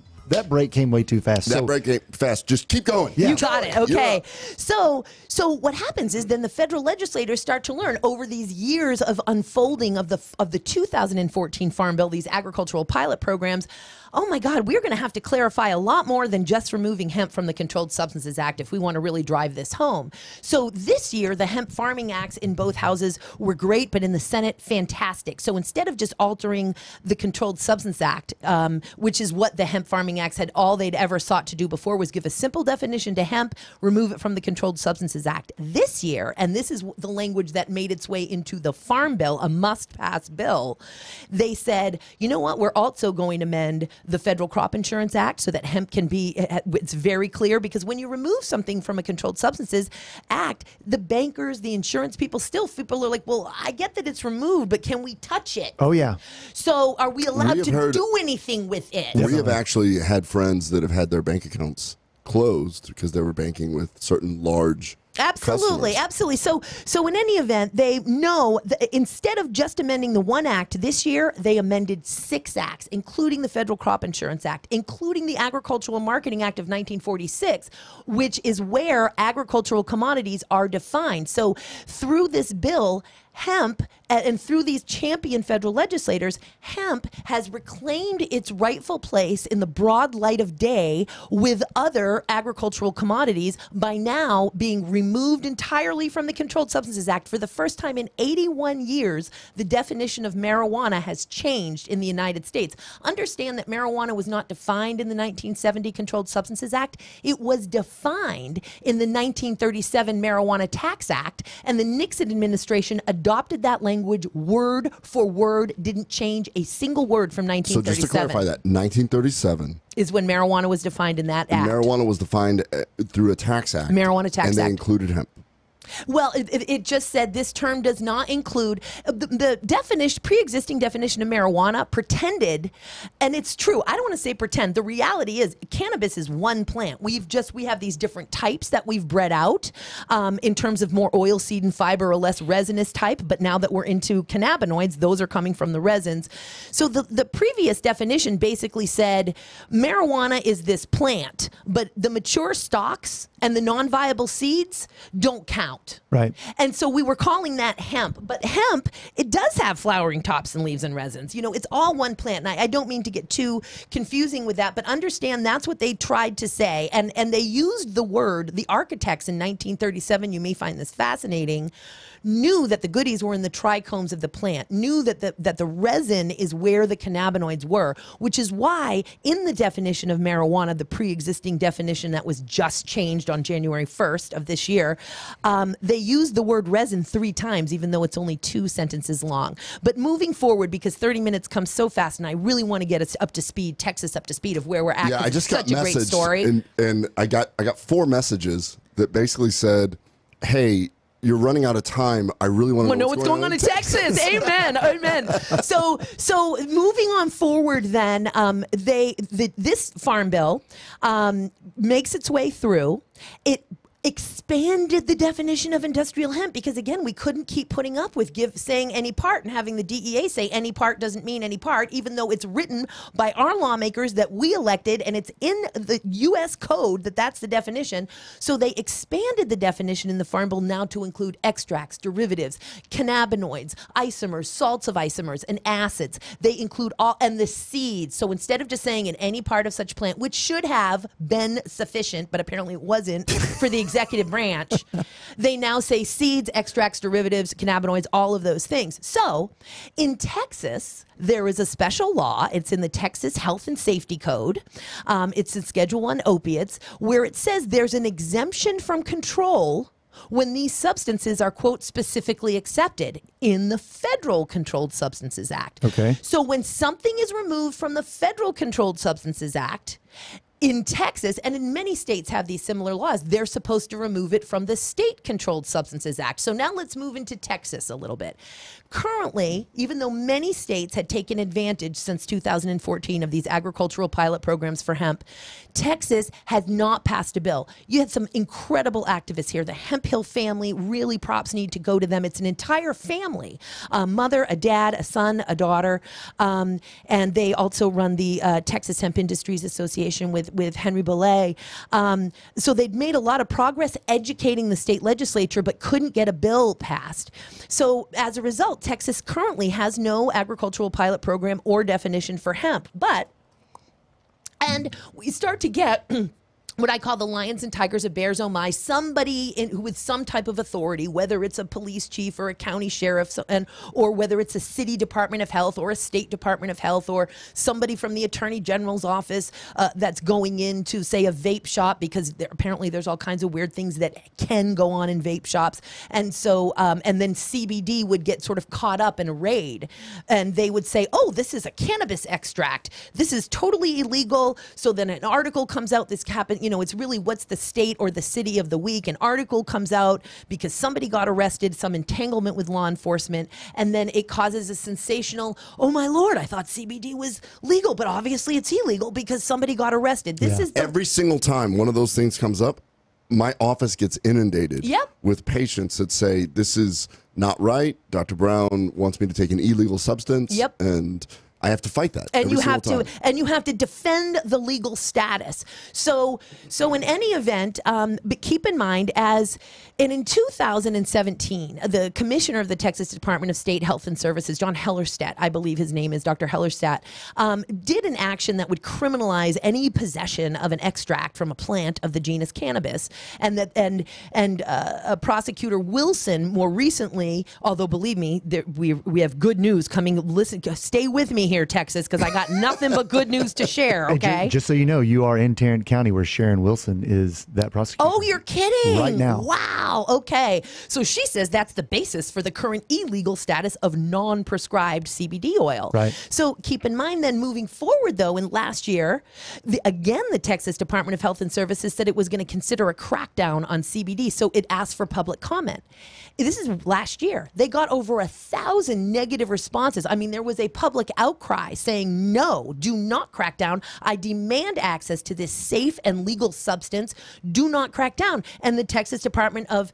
break came way too fast. That break came fast. Just keep going. Yeah. You got it. Okay. So what happens is then the federal legislators start to learn over these years of unfolding of the 2014 Farm Bill, these agricultural pilot programs. Oh my God, we're going to have to clarify a lot more than just removing hemp from the Controlled Substances Act if we want to really drive this home. So this year, the hemp farming acts in both houses were great, but in the Senate, fantastic. So instead of just altering the Controlled Substance Act, which is what the hemp farming acts had all they'd ever sought to do before, was give a simple definition to hemp, remove it from the Controlled Substances Act. This year, and this is the language that made its way into the Farm Bill, a must-pass bill, they said, you know what, we're also going to amend the Federal Crop Insurance Act so that hemp can be, it's very clear, because when you remove something from a Controlled Substances Act, the bankers, the insurance people are like, well, I get that it's removed, but can we touch it? Oh, yeah. So are we allowed to do anything with it? We have actually had friends that have had their bank accounts closed because they were banking with certain large Absolutely, absolutely. So in any event, they know that instead of just amending the one act this year, they amended 6 acts, including the Federal Crop Insurance Act, including the Agricultural Marketing Act of 1946, which is where agricultural commodities are defined. So through this bill, hemp, and through these champion federal legislators, hemp has reclaimed its rightful place in the broad light of day with other agricultural commodities by now being removed entirely from the Controlled Substances Act. For the first time in 81 years, the definition of marijuana has changed in the United States. Understand that marijuana was not defined in the 1970 Controlled Substances Act. It was defined in the 1937 Marijuana Tax Act, and the Nixon administration adopted that language word for word, didn't change a single word from 1937. So just to clarify that, 1937 is when marijuana was defined in that act. Marijuana was defined through a tax act. Marijuana Tax Act. And they included hemp. Well, it just said this term does not include the definition, pre-existing definition of marijuana pretended, and it's true. I don't want to say pretend. The reality is cannabis is one plant. We have these different types that we've bred out in terms of more oil seed and fiber or less resinous type. But now that we're into cannabinoids, those are coming from the resins. So the previous definition basically said marijuana is this plant, but the mature stalks and the non-viable seeds don't count. Right. And so we were calling that hemp. But hemp, it does have flowering tops and leaves and resins. You know, it's all one plant. And I don't mean to get too confusing with that, but understand that's what they tried to say. And they used the word, the architects in 1937, you may find this fascinating, knew that the goodies were in the trichomes of the plant, knew that the resin is where the cannabinoids were, which is why in the definition of marijuana, the pre-existing definition that was just changed on January 1st of this year, they used the word resin 3 times, even though it's only 2 sentences long. But moving forward, because 30 minutes comes so fast, and I really want to get us up to speed, Texas up to speed of where we're at. Yeah, I just got such a great story. And I got 4 messages that basically said, hey, you're running out of time. I really want to know what's going on in Texas. Amen. Amen. So moving on forward then, this farm bill makes its way through. It expanded the definition of industrial hemp because, again, we couldn't keep putting up with saying any part and having the DEA say any part doesn't mean any part, even though it's written by our lawmakers that we elected and it's in the U.S. code that's the definition. So they expanded the definition in the Farm Bill now to include extracts, derivatives, cannabinoids, isomers, salts of isomers, and acids. They include all, and the seeds. So instead of just saying in any part of such plant, which should have been sufficient, but apparently it wasn't for the executive executive branch, they now say seeds, extracts, derivatives, cannabinoids, all of those things. So in Texas, there is a special law. It's in the Texas Health and Safety Code. It's in Schedule 1 opiates, where it says there's an exemption from control when these substances are, quote, specifically accepted in the Federal Controlled Substances Act. Okay. So when something is removed from the Federal Controlled Substances Act, in Texas, and in many states have these similar laws, they're supposed to remove it from the State Controlled Substances Act. So now let's move into Texas a little bit. Currently, even though many states had taken advantage since 2014 of these agricultural pilot programs for hemp, Texas has not passed a bill. You had some incredible activists here. The Hemp Hill family, really props need to go to them. It's an entire family, a mother, a dad, a son, a daughter, and they also run the Texas Hemp Industries Association with Henry Belay. So they'd made a lot of progress educating the state legislature, but couldn't get a bill passed. So as a result, Texas currently has no agricultural pilot program or definition for hemp. And we start to get what I call the lions and tigers of bears, oh my, somebody with some type of authority, whether it's a police chief or a county sheriff, or whether it's a city department of health or a state department of health, or somebody from the attorney general's office that's going into, say, a vape shop, because apparently there's all kinds of weird things that can go on in vape shops. And so, and then CBD would get sort of caught up in a raid, and they would say, oh, this is a cannabis extract. This is totally illegal. So then an article comes out, this happened, it's really what's the state or the city of the week. An article comes out because somebody got arrested, some entanglement with law enforcement, and then it causes a sensational, oh my Lord, I thought CBD was legal, but obviously it's illegal because somebody got arrested. This is every single time one of those things comes up, my office gets inundated with patients that say, this is not right. Dr. Brown wants me to take an illegal substance. And I have to fight that. And you have to defend the legal status. So in any event, but keep in mind, in 2017, the commissioner of the Texas Department of State Health and Services, John Hellerstedt, I believe his name is Dr. Hellerstedt, did an action that would criminalize any possession of an extract from a plant of the genus cannabis, and prosecutor Wilson more recently, although believe me, we have good news coming. Listen, stay with me here, Texas, because I got nothing but good news to share. Okay. Just so you know, you are in Tarrant County, where Sharon Wilson is that prosecutor. Oh, you're kidding! Right now. Wow. Okay. So she says that's the basis for the current illegal status of non-prescribed CBD oil. Right. So keep in mind then, moving forward though, in last year, the Texas Department of Health and Services said it was going to consider a crackdown on CBD. So it asked for public comment. This is last year. They got over 1,000 negative responses. I mean, there was a public outcry saying, no, do not crack down. I demand access to this safe and legal substance. Do not crack down. And the Texas Department of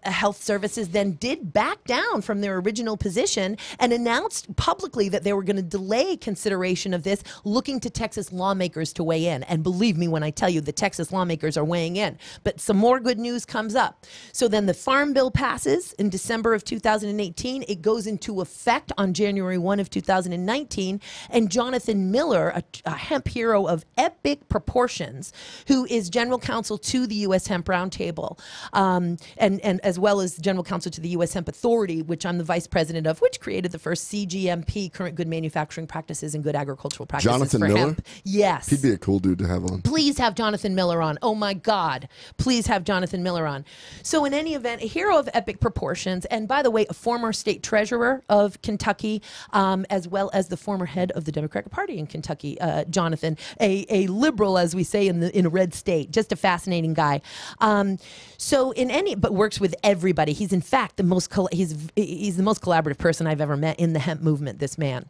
Health Services then did back down from their original position and announced publicly that they were going to delay consideration of this, looking to Texas lawmakers to weigh in. And believe me when I tell you, the Texas lawmakers are weighing in. But some more good news comes up. So then the Farm Bill passes in December of 2018. It goes into effect on January 1 of 2019. And Jonathan Miller, a hemp hero of epic proportions, who is general counsel to the U.S. Hemp Roundtable, and as well as general counsel to the U.S. Hemp Authority, which I'm the vice president of, which created the first CGMP, current good manufacturing practices and good agricultural practices Jonathan for Miller? hemp. Yes. He'd be a cool dude to have on. Please have Jonathan Miller on. Oh my God. Please have Jonathan Miller on. So in any event, a hero of epic proportions, and by the way, a former state treasurer of Kentucky, as well as the former head of the Democratic Party in Kentucky, Jonathan, a liberal, as we say in a red state, just a fascinating guy. But works with everybody. He's in fact the most he's the most collaborative person I've ever met in the hemp movement. This man.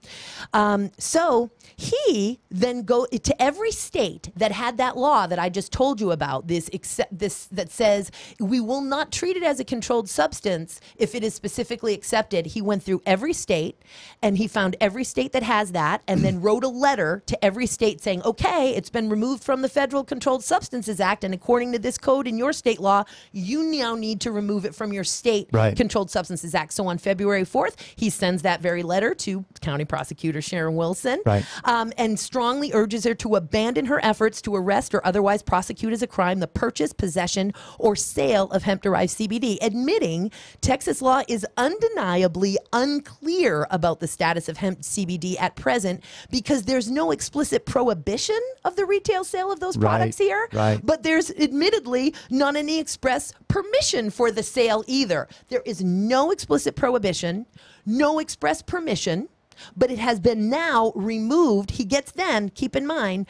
So he then go to every state that had that law that I just told you about. This that says we will not treat it as a controlled substance if it is specifically accepted. He went through every state, and he found every state that had has that and then wrote a letter to every state saying, okay, it's been removed from the Federal Controlled Substances Act, and according to this code in your state law, you now need to remove it from your state Controlled Substances Act. So on February 4th, he sends that very letter to County Prosecutor Sharon Wilson and strongly urges her to abandon her efforts to arrest or otherwise prosecute as a crime the purchase, possession, or sale of hemp-derived CBD, admitting Texas law is undeniably unclear about the status of hemp CBD at present because there's no explicit prohibition of the retail sale of those products here, but there's admittedly not any express permission for the sale either. There is no explicit prohibition, no express permission, but it has been now removed. He gets then, keep in mind,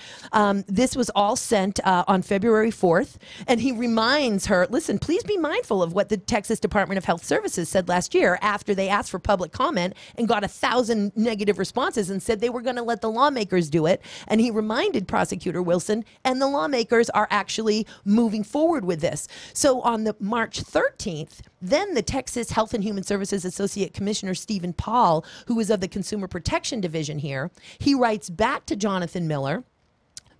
this was all sent on February 4th, and he reminds her, listen, please be mindful of what the Texas Department of Health Services said last year after they asked for public comment and got 1,000 negative responses and said they were going to let the lawmakers do it. And he reminded Prosecutor Wilson, and the lawmakers are actually moving forward with this. So on the March 13th, then the Texas Health and Human Services Associate Commissioner Stephen Paul, who is of the Consumer Protection Division here, he writes back to Jonathan Miller,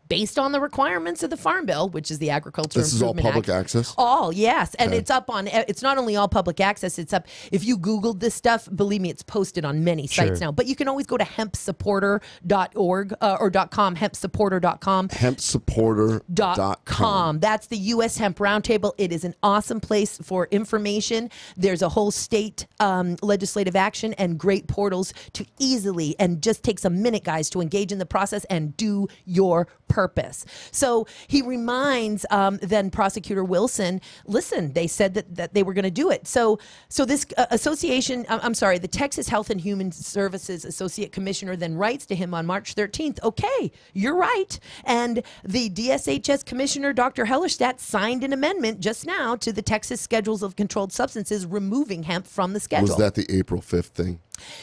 based on the requirements of the Farm Bill, which is the Agriculture This is all Improvement public Act. access? All, yes. And Okay. it's up on, it's not only all public access, it's up, if you Googled this stuff, believe me, it's posted on many sites now. But you can always go to hempsupporter.org or .com, hempsupporter.com. Hempsupporter.com. That's the U.S. Hemp Roundtable. It is an awesome place for information. There's a whole state legislative action and great portals to easily, and just takes a minute, guys, to engage in the process and do your purpose. So he reminds then Prosecutor Wilson, listen, they said that they were going to do it. So this association, I'm sorry, the Texas Health and Human Services Associate Commissioner then writes to him on March 13th, okay, you're right. And the DSHS Commissioner, Dr. Hellerstadt, signed an amendment just now to the Texas Schedules of Controlled Substances, removing hemp from the schedule. Was that the April 5th thing?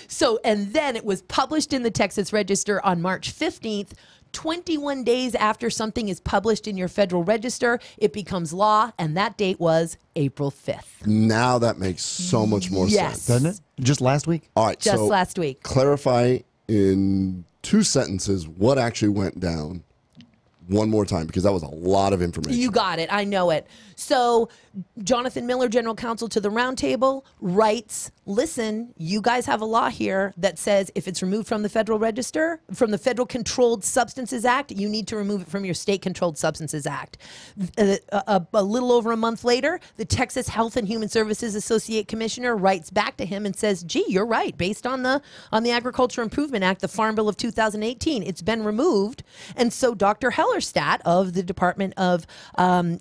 So, and then it was published in the Texas Register on March 15th. 21 days after something is published in your Federal Register, it becomes law, and that date was April 5th. Now that makes so much more sense. Doesn't it? Just last week? All right. Just so last week. Clarify in 2 sentences what actually went down one more time, because that was a lot of information. You got it. I know it. So Jonathan Miller, General Counsel to the Roundtable, writes, listen, you guys have a law here that says if it's removed from the Federal Register, from the Federal Controlled Substances Act, you need to remove it from your State Controlled Substances Act. A little over a month later, the Texas Health and Human Services Associate Commissioner writes back to him and says, gee, you're right. Based on the Agriculture Improvement Act, the Farm Bill of 2018, it's been removed. And so Dr. Hellerstadt of the Department of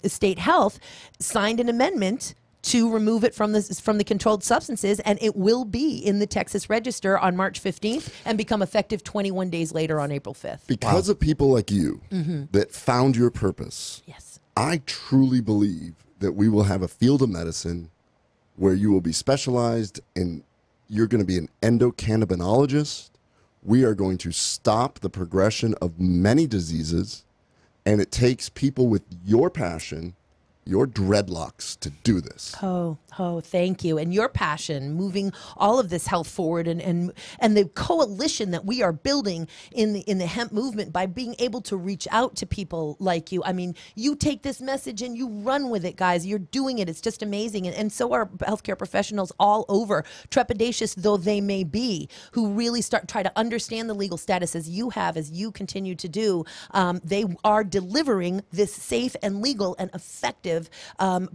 State Health signed an amendment to remove it from the controlled substances, and it will be in the Texas Register on March 15th and become effective 21 days later on April 5th. Because of people like you that found your purpose, I truly believe that we will have a field of medicine where you will be specialized and you're going to be an endocannabinologist. We are going to stop the progression of many diseases, and it takes people with your passion, your dreadlocks, to do this. Oh, thank you. And your passion, moving all of this health forward, and the coalition that we are building in the hemp movement by being able to reach out to people like you. I mean, you take this message and you run with it, guys. You're doing it. It's just amazing. And so are healthcare professionals all over, trepidatious though they may be, who really try to understand the legal status as you have, as you continue to do. They are delivering this safe and legal and effective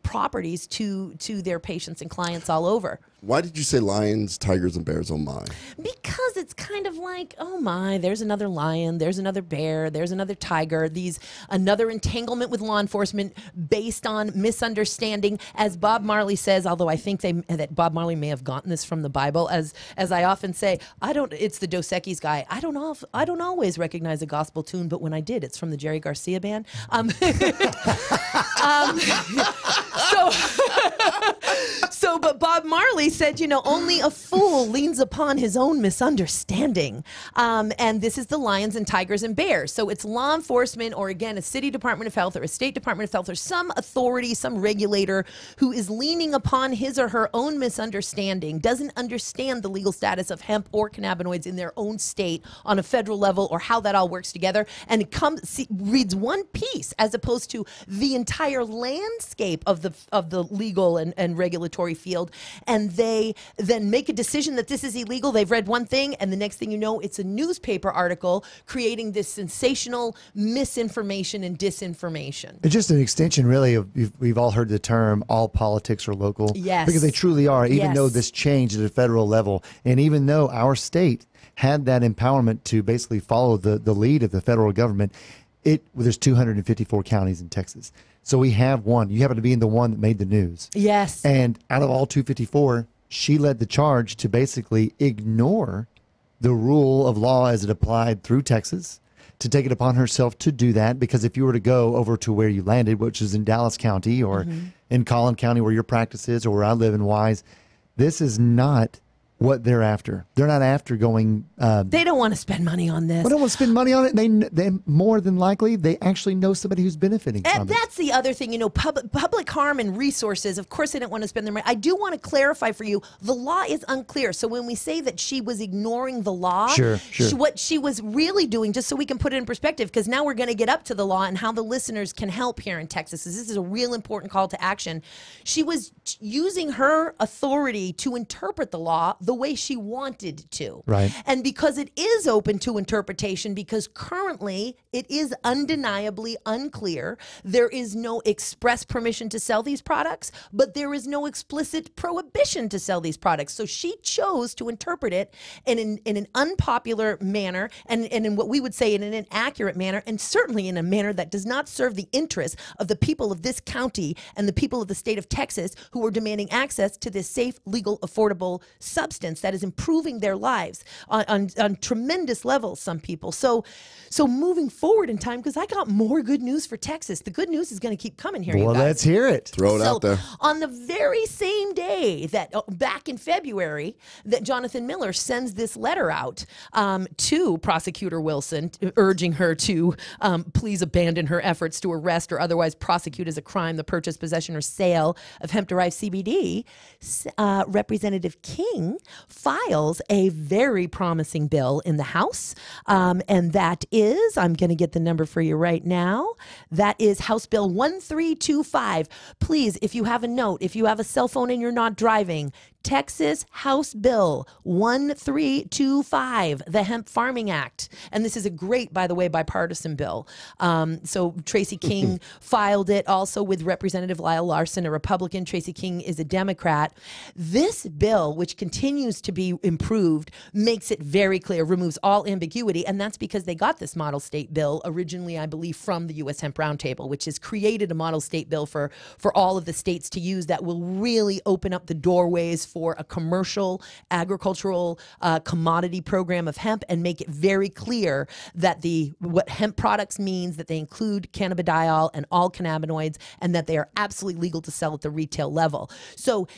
properties to their patients and clients all over. Why did you say lions, tigers, and bears? Oh my. Because it's kind of like, oh my, there's another lion, there's another bear, there's another tiger, another entanglement with law enforcement based on misunderstanding. As Bob Marley says, although I think that Bob Marley may have gotten this from the Bible, as I often say, it's the Dos Equis guy. I don't always recognize a gospel tune, but when I did, it's from the Jerry Garcia band. But Bob Marley they said, only a fool leans upon his own misunderstanding. And this is the lions and tigers and bears. So it's law enforcement, or again, a city department of health or a state department of health, or some authority, some regulator who is leaning upon his or her own misunderstanding, doesn't understand the legal status of hemp or cannabinoids in their own state on a federal level, or how that all works together, and it reads one piece as opposed to the entire landscape of the legal and regulatory field, and they then make a decision that this is illegal. They've read one thing, and the next thing you know, it's a newspaper article creating this sensational misinformation and disinformation. It's just an extension, really, of we've all heard the term "all politics are local." Yes, because they truly are. Even though this changed at a federal level, and even though our state had that empowerment to basically follow the lead of the federal government, there's 254 counties in Texas. So we have one. You happen to be in the one that made the news. Yes. And out of all 254, she led the charge to basically ignore the rule of law as it applied through Texas, to take it upon herself to do that. Because if you were to go over to where you landed, which is in Dallas County or in Collin County where your practice is, or where I live in Wise, this is not what they're after. They're not after going. They don't want to spend money on this. They don't want to spend money on it. They more than likely, they actually know somebody who's benefiting from And it. that's the other thing, public harm and resources. Of course, they don't want to spend their money. I do want to clarify for you, the law is unclear. So when we say that she was ignoring the law, Sure. what she was really doing, just so we can put it in perspective, because now we're going to get up to the law and how the listeners can help here in Texas. This is a real important call to action. She was using her authority to interpret the law the way she wanted to. Right. And because it is open to interpretation, because currently it is undeniably unclear, there is no express permission to sell these products, but there is no explicit prohibition to sell these products. So she chose to interpret it in an unpopular manner, and in what we would say in an inaccurate manner, and certainly in a manner that does not serve the interests of the people of this county and the people of the state of Texas, who are demanding access to this safe, legal, affordable substance that is improving their lives on tremendous levels, some people. So moving forward in time, because I got more good news for Texas. The good news is going to keep coming here, you Well, guys. let's hear it. Throw it out there. On the very same day that, back in February, that Jonathan Miller sends this letter out to Prosecutor Wilson, urging her to please abandon her efforts to arrest or otherwise prosecute as a crime the purchase, possession, or sale of hemp-derived CBD, Representative King files a very promising bill in the House, and that is, I'm going to get the number for you right now, that is House Bill 1325. Please, if you have a note, if you have a cell phone and you're not driving, Texas House Bill 1325, the Hemp Farming Act. And this is a great, by the way, bipartisan bill. So Tracy King filed it also with Representative Lyle Larson, a Republican. Tracy King is a Democrat. This bill, which continues to be improved, makes it very clear, removes all ambiguity. And that's because they got this model state bill originally, I believe, from the U.S. Hemp Roundtable, which has created a model state bill for all of the states to use that will really open up the doorways for a commercial agricultural commodity program of hemp, and make it very clear that what hemp products means, that they include cannabidiol and all cannabinoids, and that they are absolutely legal to sell at the retail level. So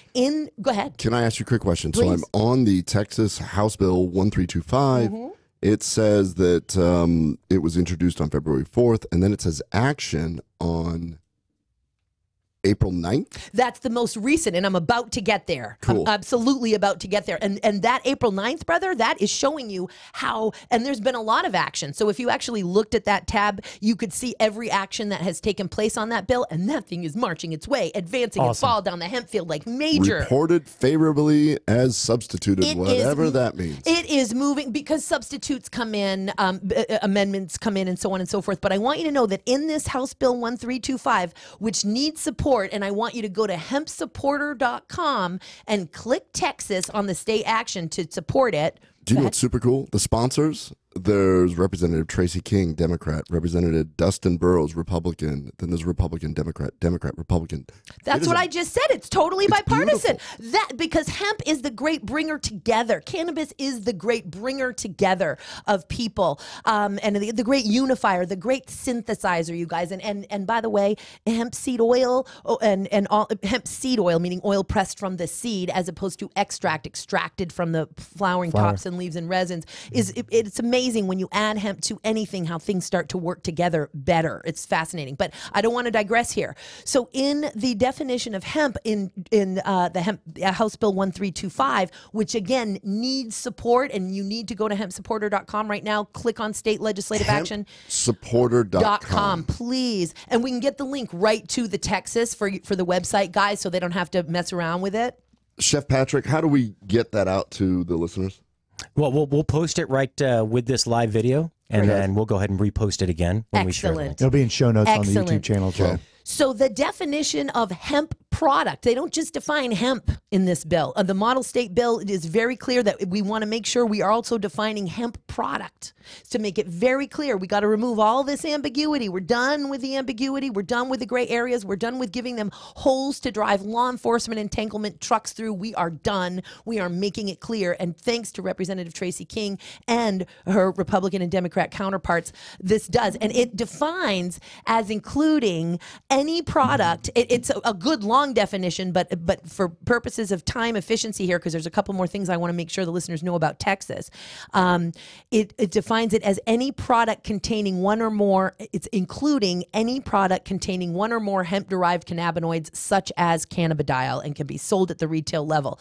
go ahead. Can I ask you a quick question? Please. So I'm on the Texas House Bill 1325. It says that it was introduced on February 4th, and then it says action on April 9th? That's the most recent, and I'm about to get there. Cool. I'm absolutely about to get there. And that April 9th, brother, that is showing you how, and there's been a lot of action. So if you actually looked at that tab, you could see every action that has taken place on that bill, and that thing is marching its way, advancing its fall down the hemp field like major. Reported favorably as substituted, whatever that means. It is moving because substitutes come in, amendments come in, and so on and so forth. But I want you to know that in this House Bill 1325, which needs support, and I want you to go to hempsupporter.com and click Texas on the state action to support it. Do you know what's super cool? The sponsors, there's Representative Tracy King, Democrat, Representative Dustin Burrows, Republican, then there's Republican, Democrat, Republican. That's what I just said. It's totally bipartisan. Because hemp is the great bringer together. Cannabis is the great bringer together of people, and the great unifier, the great synthesizer, you guys. And by the way, hemp seed oil hemp seed oil, meaning oil pressed from the seed, as opposed to extracted from the flowering tops and leaves and resins, it's amazing when you add hemp to anything how things start to work together better. It's fascinating, but I don't want to digress here. So in the definition of hemp in the House Bill 1325, which again needs support, and you need to go to hempsupporter.com right now, click on state legislative action. Hempsupporter.com, please. And we can get the link right to the Texas for the website, guys, so they don't have to mess around with it. Chef Patrick, how do we get that out to the listeners? Well, we'll post it right with this live video, and then we'll go ahead and repost it again when we share it. It'll be in show notes on the YouTube channel as well. So the definition of hemp product, they don't just define hemp in this bill. The model state bill, it is very clear that we want to make sure we are also defining hemp product to make it very clear. We got to remove all this ambiguity. We're done with the ambiguity. We're done with the gray areas. We're done with giving them holes to drive law enforcement entanglement trucks through. We are done. We are making it clear. And thanks to Representative Tracy King and her Republican and Democrat counterparts, this does. And it defines as including any product. It's a good long definition, but for purposes of time efficiency here, because there's a couple more things I want to make sure the listeners know about Texas, it defines it as any product containing one or more, it's including any product containing one or more hemp-derived cannabinoids, such as cannabidiol, and can be sold at the retail level.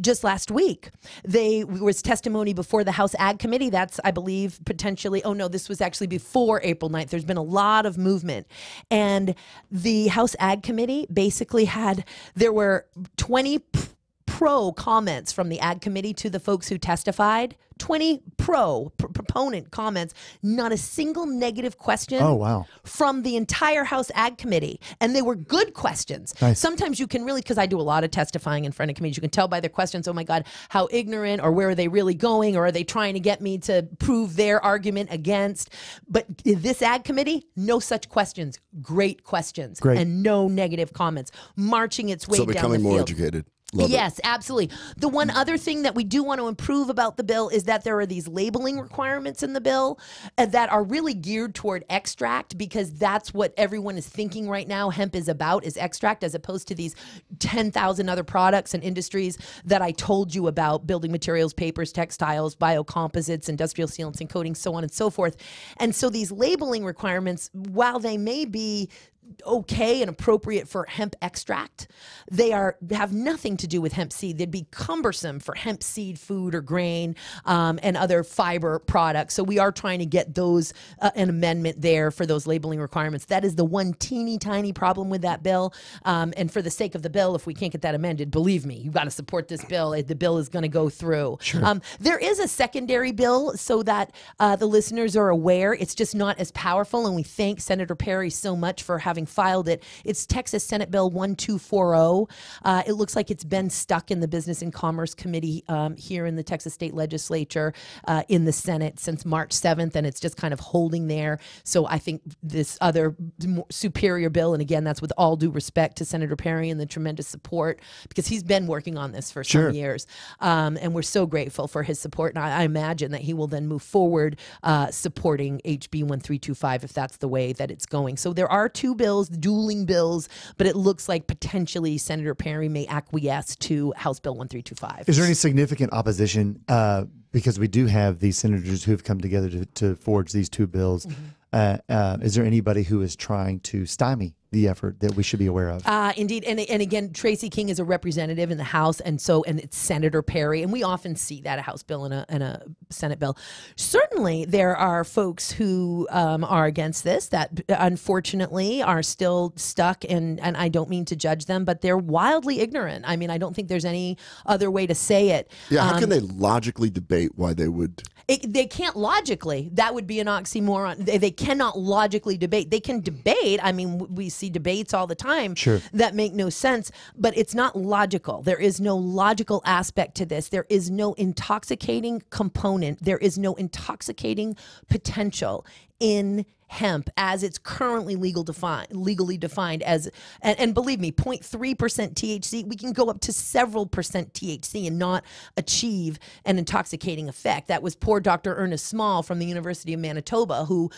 Just last week, there was testimony before the House Ag Committee. That's, I believe, potentially, this was actually before April 9th. There's been a lot of movement. And the House Ag Committee basically there were 20 pro comments from the Ag Committee to the folks who testified. 20 proponent comments, not a single negative question from the entire House Ag Committee. And they were good questions. Nice. Sometimes you can really, because I do a lot of testifying in front of committees, you can tell by their questions, oh my God, how ignorant, or where are they really going, or are they trying to get me to prove their argument against? But this Ag Committee, no such questions. Great questions. And no negative comments. Marching its way down the field. So becoming more educated. Yes, absolutely. The one other thing that we do want to improve about the bill is that there are these labeling requirements in the bill that are really geared toward extract, because that's what everyone is thinking right now hemp is about, is extract, as opposed to these 10,000 other products and industries that I told you about: building materials, papers, textiles, biocomposites, industrial sealants and coatings, so on and so forth. And so these labeling requirements, while they may be okay and appropriate for hemp extract, they have nothing to do with hemp seed. They'd be cumbersome for hemp seed food or grain and other fiber products. So we are trying to get those an amendment there for those labeling requirements. That is the one teeny tiny problem with that bill. And for the sake of the bill, if we can't get that amended, believe me, you've got to support this bill. The bill is going to go through. Sure. There is a secondary bill so that the listeners are aware. It's just not as powerful. And we thank Senator Perry so much for having filed it. It's Texas Senate Bill 1240. It looks like it's been stuck in the Business and Commerce Committee here in the Texas State Legislature in the Senate since March 7th, and it's just kind of holding there. So I think this other superior bill, and again, that's with all due respect to Senator Perry and the tremendous support, because he's been working on this for some years, and we're so grateful for his support. And I imagine that he will then move forward supporting HB 1325 if that's the way that it's going. So there are two bills, dueling bills, but it looks like potentially Senator Perry may acquiesce to House Bill 1325. Is there any significant opposition? Because we do have these senators who have come together to forge these two bills. Is there anybody who is trying to stymie the effort that we should be aware of? Indeed. And again, Tracy King is a representative in the House, and it's Senator Perry, and we often see that, a House bill and a Senate bill. Certainly, there are folks who are against this that unfortunately are still stuck, and I don't mean to judge them, but they're wildly ignorant. I mean, I don't think there's any other way to say it. Yeah, how can they logically debate why they would? They can't logically. That would be an oxymoron. They cannot logically debate. They can debate. I mean, we see THC debates all the time Sure. that make no sense, but it's not logical. There is no logical aspect to this. There is no intoxicating component. There is no intoxicating potential in hemp as it's currently legally defined as, and believe me, 0.3% THC, we can go up to several percent THC and not achieve an intoxicating effect. That was poor Dr. Ernest Small from the University of Manitoba, who,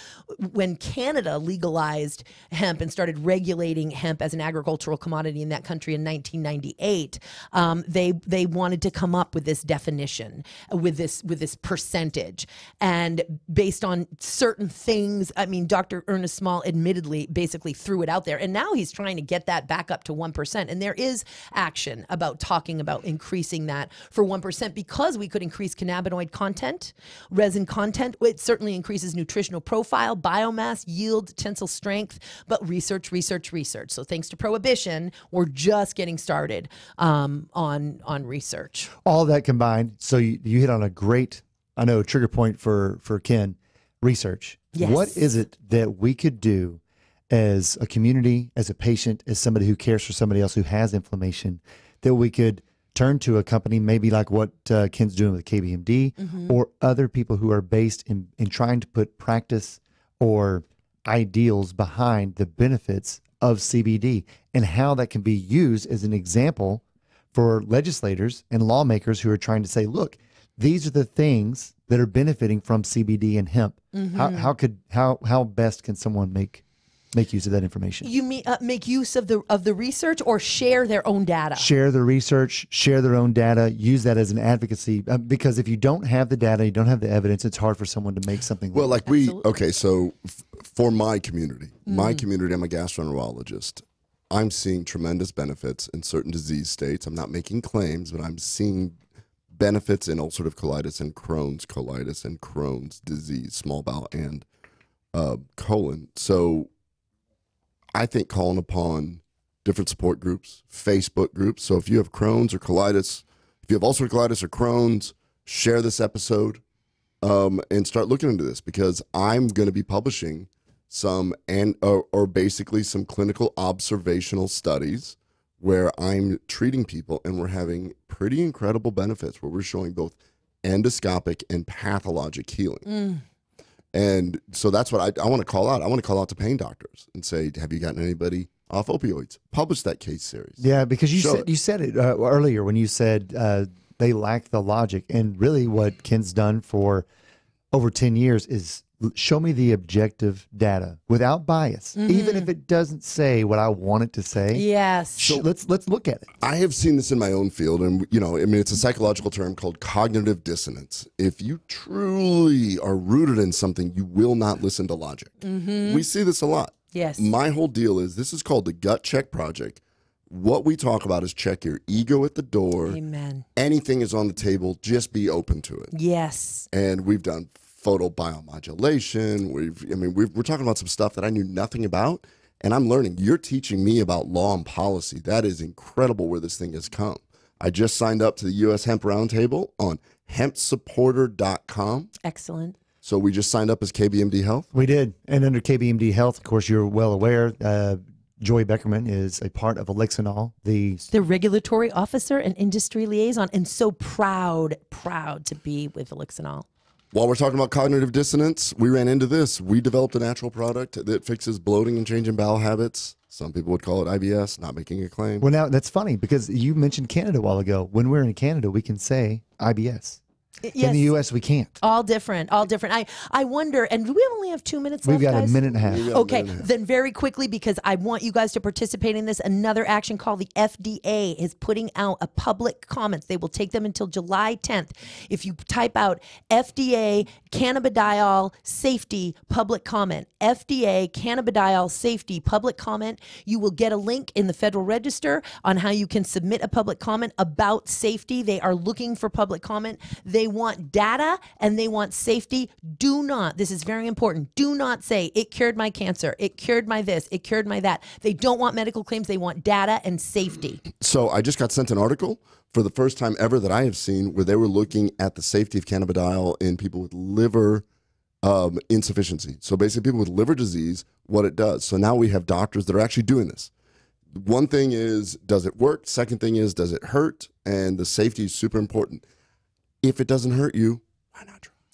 when Canada legalized hemp and started regulating hemp as an agricultural commodity in that country in 1998, they wanted to come up with this definition, with this percentage, and based on certain things. I mean, Dr. Ernest Small admittedly basically threw it out there, and now he's trying to get that back up to 1%. And there is action about talking about increasing that for 1% because we could increase cannabinoid content, resin content. It certainly increases nutritional profile, biomass, yield, tensile strength, but research. So thanks to prohibition, we're just getting started on research. All that combined, so you hit on a great, I know, trigger point for Ken, research. Yes. What is it that we could do as a community, as a patient, as somebody who cares for somebody else who has inflammation, that we could turn to a company maybe like what Ken's doing with KBMD, or other people who are based in trying to put practice or ideals behind the benefits of CBD and how that can be used as an example for legislators and lawmakers who are trying to say, look, these are the things that are benefiting from CBD and hemp. How best can someone make use of that information? You mean make use of the research, or share their own data? Share the research, share their own data, use that as an advocacy. Because if you don't have the data, you don't have the evidence, it's hard for someone to make something. Well, like so for my community, I'm a gastroenterologist. I'm seeing tremendous benefits in certain disease states. I'm not making claims, but I'm seeing benefits in ulcerative colitis and Crohn's disease, small bowel and colon. So I think calling upon different support groups, Facebook groups. So if you have Crohn's or colitis, if you have ulcerative colitis or Crohn's, share this episode and start looking into this, because I'm going to be publishing some or basically some clinical observational studies where I'm treating people and we're having pretty incredible benefits, where we're showing both endoscopic and pathologic healing. And so that's what I want to call out. I want to call out to pain doctors and say, have you gotten anybody off opioids? Publish that case series. Yeah, because you said it earlier when you said they lack the logic. And really what Ken's done for over 10 years is show me the objective data without bias, even if it doesn't say what I want it to say. Yes. So let's look at it. I have seen this in my own field, and it's a psychological term called cognitive dissonance. If you truly are rooted in something, you will not listen to logic. We see this a lot. Yes. My whole deal is this is called the Gut Check Project. What we talk about is check your ego at the door. Amen. Anything is on the table, just be open to it. Yes. And we've done photobiomodulation. We're talking about some stuff that I knew nothing about, and I'm learning. You're teaching me about law and policy. That is incredible where this thing has come. I just signed up to the U.S. Hemp Roundtable on hempsupporter.com. Excellent. So we just signed up as KBMD Health. We did. And under KBMD Health, of course, you're well aware, Joy Beckerman is a part of Elixinol, the regulatory officer and industry liaison, and so proud to be with Elixinol. While we're talking about cognitive dissonance, we ran into this. We developed a natural product that fixes bloating and changing bowel habits. Some people would call it IBS, not making a claim. Well, now that's funny because you mentioned Canada a while ago. When we're in Canada, we can say IBS. Yes. In the U.S., we can't. All different. I wonder, and do we only have 2 minutes left, We've got guys? a minute and a half. Okay, then very quickly, because I want you guys to participate in this, another action call. The FDA is putting out a public comments. They will take them until July 10th. If you type out FDA cannabidiol safety public comment, FDA cannabidiol safety public comment, you will get a link in the Federal Register on how you can submit a public comment about safety. They are looking for public comment. They want data and they want safety. Do not, this is very important, do not say it cured my cancer, it cured my this, it cured my that. They don't want medical claims. They want data and safety. So I just got sent an article for the first time ever that I have seen where they were looking at the safety of cannabidiol in people with liver insufficiency. So basically people with liver disease, what it does. So now we have doctors that are actually doing this. One thing is, does it work? Second thing is, does it hurt? And the safety is super important. If it doesn't hurt you,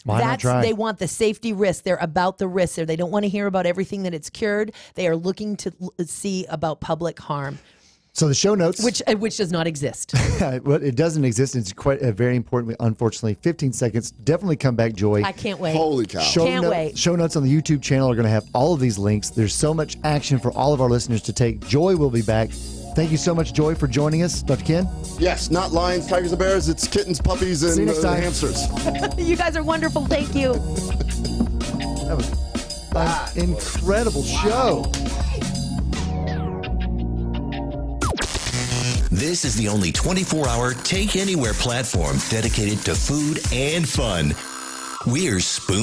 why not try? They want the safety risk. They're about the risk. They don't want to hear about everything that it's cured. They are looking to see about public harm. So the show notes, which does not exist. Well, it doesn't exist. It's quite very important. Unfortunately, 15 seconds. Definitely come back, Joy. I can't wait. Holy cow! Can't wait. Show notes on the YouTube channel are going to have all of these links. There's so much action for all of our listeners to take. Joy will be back. Thank you so much, Joy, for joining us, Dr. Ken. Yes, not lions, tigers, and bears. It's kittens, puppies, and hamsters. You guys are wonderful. Thank you. That was an incredible show. This is the only 24-hour take-anywhere platform dedicated to food and fun. We're Spoony.